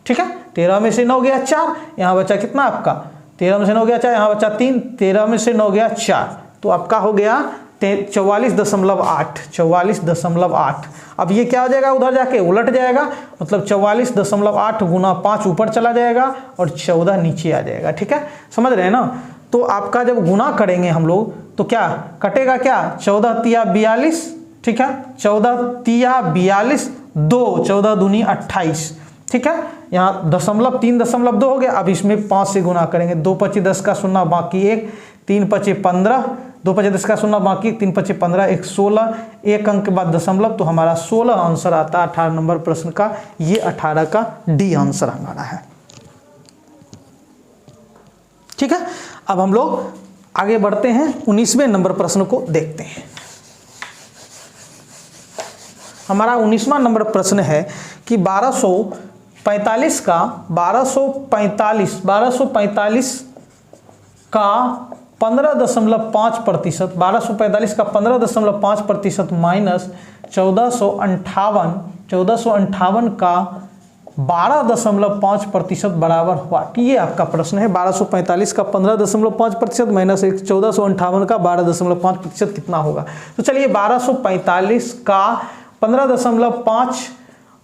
Speaker 1: ठीक है, 13 में से 9 गया 4, यहाँ बचा कितना आपका 13 में से 9 गया 4, यहाँ बचा 3, 13 में से 9 गया 4, तो आपका हो गया 44.8, 44.8। अब ये क्या हो जाएगा, उधर जाके उलट जाएगा, मतलब 44.8 गुना 5 ऊपर चला जाएगा और 14 नीचे आ जाएगा। ठीक है, समझ रहे हैं ना। तो आपका जब गुना करेंगे हम लोग तो क्या कटेगा, क्या 14 तिया 42, ठीक है, 14 तिया 42, 2 14 दूनी 28, ठीक है। यहाँ 3.2 हो गया। अब इसमें 5 से गुना करेंगे, 2 25 10 का शून्य बाकी 1, 3 25 15, 2 25 10 का शून्य बाकी 3 25 15, 1 16, एक अंक के बाद दशमलव, तो हमारा 16 आंसर आता है 18 नंबर प्रश्न का। ये 18 का डी आंसर हमारा है। ठीक है, अब हम लोग आगे बढ़ते हैं, 19वें नंबर प्रश्न को देखते हैं। हमारा 19वां नंबर प्रश्न है कि 1245 का 15.5%, 1245 का 15.5% माइनस 1458 का 12.5% बराबर हुआ। ये आपका प्रश्न है। 1245 का 15.5% माइनस 1458 का 12.5% कितना होगा। तो चलिए 1245 का 15.5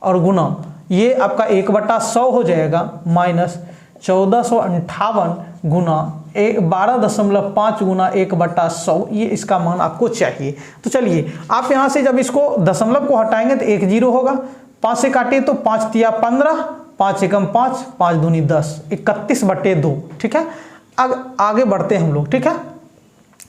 Speaker 1: और गुना ये आपका 1/100 हो जाएगा, माइनस 1458 गुना 12.5 गुना 1/100, ये इसका मान आपको चाहिए। तो चलिए आप यहाँ से जब इसको दशमलव को हटाएंगे तो 1 0 होगा, 5 से काटिए तो 5 तिया 15, 5 एकम 5, 5 दूनी 10, 31/2। ठीक है, अब आगे बढ़ते हैं हम लोग। ठीक है,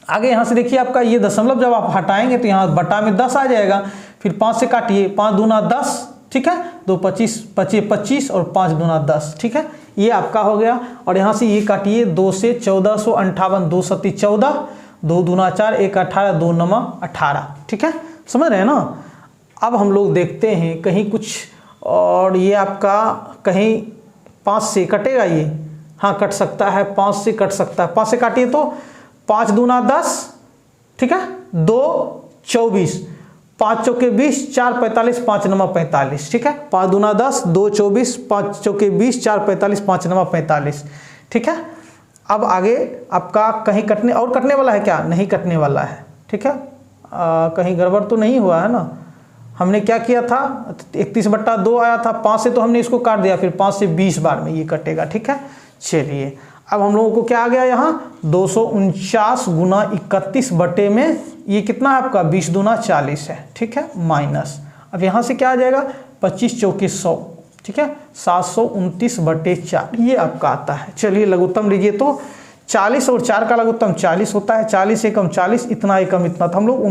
Speaker 1: आगे यहाँ से देखिए आपका ये दशमलव जब आप हटाएंगे तो यहाँ बटा में 10 आ जाएगा, फिर 5 से काटिए, 5 दूना 10, ठीक है, 2 25 25 और 5 दूना 10। ठीक है, ये आपका हो गया। और यहाँ से ये काटिए, 2 से 1458, 2 सती 14, 2 दूना 4, 1 18, 2 9 18। ठीक है, समझ रहे हैं ना। अब हम लोग देखते हैं कहीं कुछ, और ये आपका कहीं 5 से कटेगा, ये हाँ कट सकता है, 5 से कट सकता है। 5 से काटिए तो 5 दूना 10, ठीक है, 2 24, 5 चौके 20, 4 45, 5 9 45। ठीक है, 5 दूना 10, 2 24, 5 चौके 20, 4 45, 5 9 45। ठीक है, अब आगे आपका कहीं कटने और कटने वाला है क्या, नहीं कटने वाला है। ठीक है, कहीं गड़बड़ तो नहीं हुआ है ना। हमने क्या किया था, 31/2 आया था, 5 से तो हमने इसको काट दिया, फिर 5 से 20 बार में ये कटेगा। ठीक है, चलिए अब हम लोगों को क्या आ गया यहाँ, 249 गुना 31 बटे में ये कितना है आपका 20 दूना 40 है। ठीक है, माइनस, अब यहाँ से क्या आ जाएगा 25 चौके 100, ठीक है, 729/4 ये आपका आता है। चलिए लघुत्तम लीजिए तो 40 और 4 का लघुत्तम 40 होता है, 40 एकम 40, इतना एकम इतना। तो हम लोग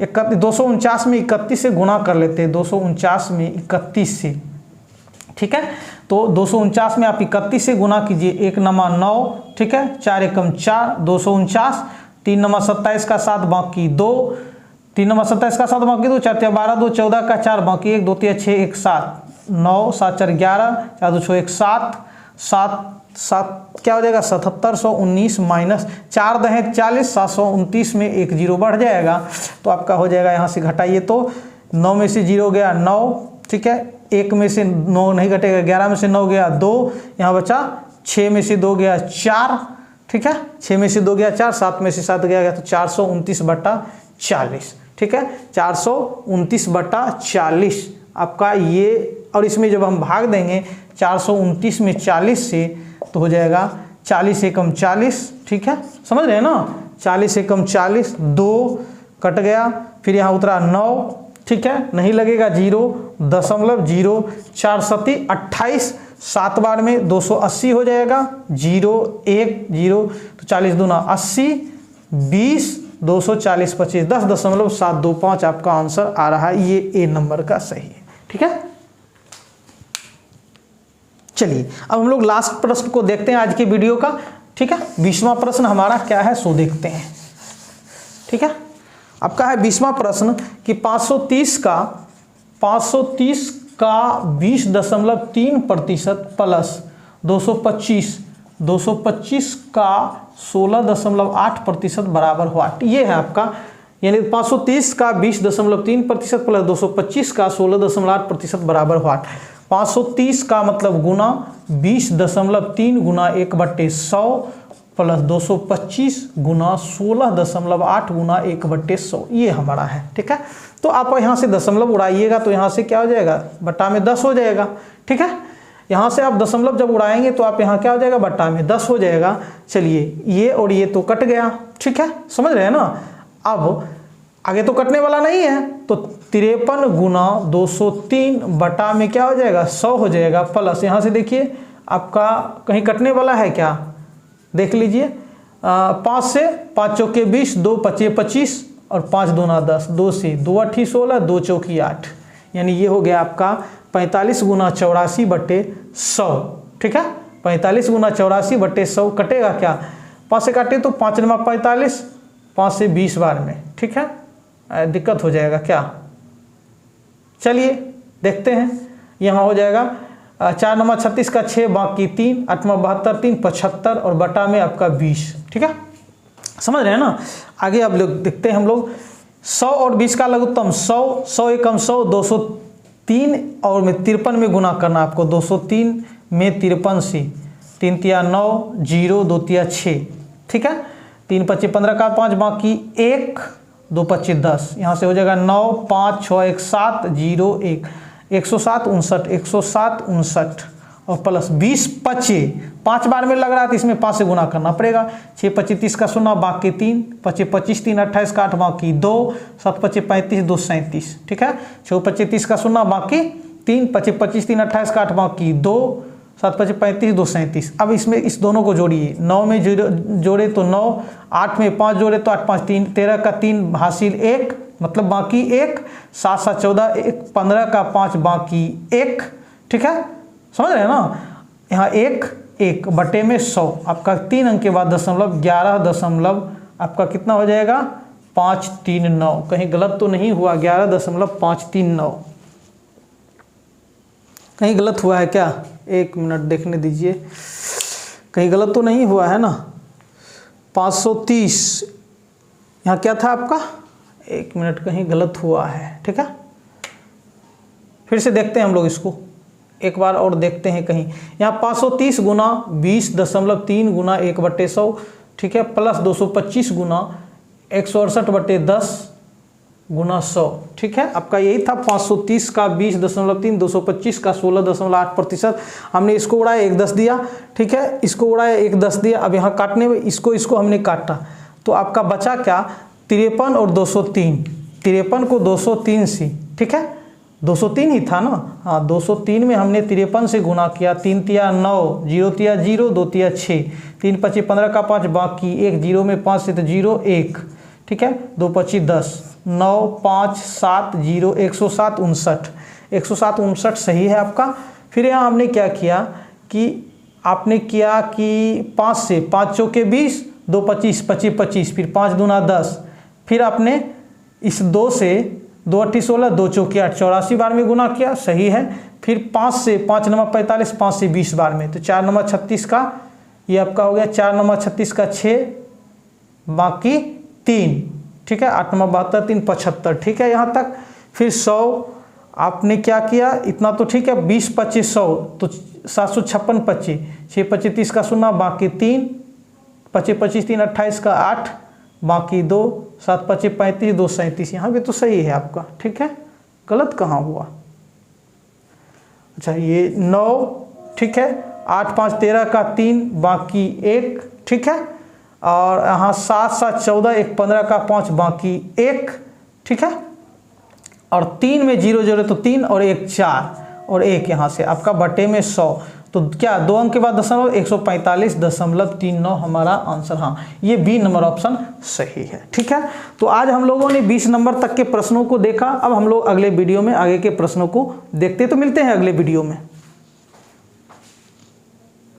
Speaker 1: 249 में 31 से गुना कर लेते हैं, 249 में 31 से। ठीक है, तो 249 में आप 31 से गुना कीजिए, 1 9 9, ठीक है, 4 एकम 4, 249, 3 9 27 का 7 बाकी 2, 3 9 27 का 7 बाकी 2, 4 12, 2 14 का 4 बाकी 1, 2 3 6 1 7, 9 7 4 11, 4 2 6 1 7, 7 7 क्या हो जाएगा 7719 माइनस 4 दहें 40, 729 में 1 0 बढ़ जाएगा, तो आपका हो जाएगा। यहाँ से घटाइए तो 9 में से 0 गया 9, ठीक है, 1 में से 9 नहीं घटेगा, 11 में से 9 गया 2, यहाँ बचा 6 में से 2 गया 4, ठीक है, 6 में से 2 गया 4, 7 में से 7 गया तो 429/40। ठीक है, 429/40 आपका ये। और इसमें जब हम भाग देंगे 429 में 40 से तो हो जाएगा 40 एकम 40। ठीक है, समझ रहे हैं ना, 40 एकम 40, 2 कट गया, फिर यहाँ उतरा 9, ठीक है, नहीं लगेगा 0.0, 4 सती 28, 7 बार में 280 हो जाएगा, 0 1 0, तो 40 दूना 80, 20, 240 25, 10.725 आपका आंसर आ रहा है। ये ए नंबर का सही है। ठीक है, चलिए अब हम लोग लास्ट प्रश्न को देखते हैं आज के वीडियो का। ठीक है, 20वां प्रश्न हमारा क्या है सो देखते हैं। ठीक है, आपका है 20वां प्रश्न कि 530 का 20.3% प्लस 225 का 16.8% बराबर हुआ। ये है आपका, यानी 530 का 20.3% प्लस 225 का 16.8% बराबर हुआ। 530 का मतलब गुना 20.3 गुना 1/100 प्लस 225 गुना 16.8 गुना 1/100, ये हमारा है। ठीक है, तो आप यहाँ से दशमलव उड़ाइएगा तो यहाँ से क्या हो जाएगा, बट्टा में 10 हो जाएगा। ठीक है, यहाँ से आप दशमलव जब उड़ाएंगे तो आप यहाँ क्या हो जाएगा, बट्टा में 10 हो जाएगा। चलिए ये और ये तो कट गया। ठीक है, समझ रहे हैं ना। अब आगे तो कटने वाला नहीं है, तो 53 गुना 203 बटा में क्या हो जाएगा, 100 हो जाएगा। प्लस यहाँ से देखिए आपका कहीं कटने वाला है क्या, देख लीजिए। 5 से 5 चौके 20, 2 पचे 25 और 5 दूना 10, 2 से 2 8 16, 2 चौकी 8, यानी ये हो गया आपका 45 गुना 84/100। ठीक है, 45 गुना 84/100 कटेगा क्या, 5 से काटे तो 5 × 45, 5 से 20 बार में। ठीक है, दिक्कत हो जाएगा क्या, चलिए देखते हैं। यहाँ हो जाएगा 4 × 36 का 6 बाकी 3, 8 × 72 3 75 और बटा में आपका 20। ठीक है, समझ रहे हैं ना। आगे अब लोग देखते हैं हम लोग 100 और 20 का लघुत्तम 100 एकम 100 203 और में 53 में गुना करना आपको। 203 में 53 से 3 तिया 9 0 2 तिया 6। ठीक है, 3 25 15 का 5 बाकी 1 2 25 10, यहाँ से हो जाएगा 9 5 6 1 7 0 1 107 59 107 59 और प्लस 20 25 5 बार में लग रहा है तो इसमें 5 से गुना करना पड़ेगा। 6 25 30 का 0 बाकी 3 25 25 3 28 का 8 बाकी 2 7 25 35 2 37। ठीक है, 6 25 30 का 0 बाकी 3 25 25 3 28 का 8 बाकी 2 7 25 35 2 37। अब इसमें इस दोनों को जोड़िए, 9 में जोड़े तो 9, 8 में 5 जोड़े तो 8 5 3 13 का 3 हासिल 1 मतलब बाकी 1, 7 7 14 1 15 का 5 बाकी 1। ठीक है, समझ रहे हैं ना। यहाँ 1 1 बटे में 100 आपका 3 अंक के बाद दशमलव 11 दशमलव आपका कितना हो जाएगा 539, कहीं गलत तो नहीं हुआ, 11.539 कहीं गलत हुआ है क्या, 1 मिनट देखने दीजिए, कहीं गलत तो नहीं हुआ है ना। 530 यहाँ क्या था आपका, 1 मिनट कहीं गलत हुआ है। ठीक है, फिर से देखते हैं हम लोग इसको एक बार और देखते हैं कहीं। यहाँ 530 गुना 20.3 गुना 1/100। ठीक है, प्लस 225 गुना 168/10 गुना 100। ठीक है, आपका यही था 530 का 20.3, 225 का 16.8%। हमने इसको उड़ाया 1 10 दिया। ठीक है, इसको उड़ाया 1 10 दिया। अब यहाँ काटने में इसको हमने काटा तो आपका बचा क्या 53 और 203। 53 को 203 से, ठीक है 203 ही था ना, हाँ 203 में हमने 53 से गुना किया। 3 तिया 9 0 तिया 0 2 तिया 6 3 25 15 का 5 बाकी 1 0 में 5 से तो 0 1। ठीक है, 2 25 10 9 5 7 0 107 59 107 59 सही है आपका। फिर यहाँ हमने क्या किया कि आपने किया कि 5 से 5 चौके 20 2 25 25 25 फिर 5 दूना 10, फिर आपने इस 2 से 2 8 16 2 चौके 8 84 बार में गुना किया, सही है। फिर 5 से 5 नंबर 45 5 से 20 बार में, तो 4 नंबर 36 का ये आपका हो गया 4 नंबर 36 का 6 बाकी 3। ठीक है, 8 नंबर 72 3 75। ठीक है यहाँ तक। फिर 100 आपने क्या किया, इतना तो ठीक है 20 25 100 तो 756 25 6 25 30 का 0 बाकी 3 25 25 3 28 का 8 बाकी 2 7 25 35 2 37। यहाँ भी तो सही है आपका। ठीक है, गलत कहाँ हुआ, अच्छा ये 9। ठीक है, 8 5 13 का 3 बाकी 1। ठीक है, और यहाँ 7 7 14 1 15 का 5 बाकी 1। ठीक है, और 3 में 0 0 तो 3 और 1 4 और 1 यहाँ से आपका बटे में 100, तो क्या 2 अंक के बाद दशमलव 145.39 हमारा आंसर। हाँ, ये बी नंबर ऑप्शन सही है। ठीक है, तो आज हम लोगों ने 20 नंबर तक के प्रश्नों को देखा। अब हम लोग अगले वीडियो में आगे के प्रश्नों को देखते, तो मिलते हैं अगले वीडियो में।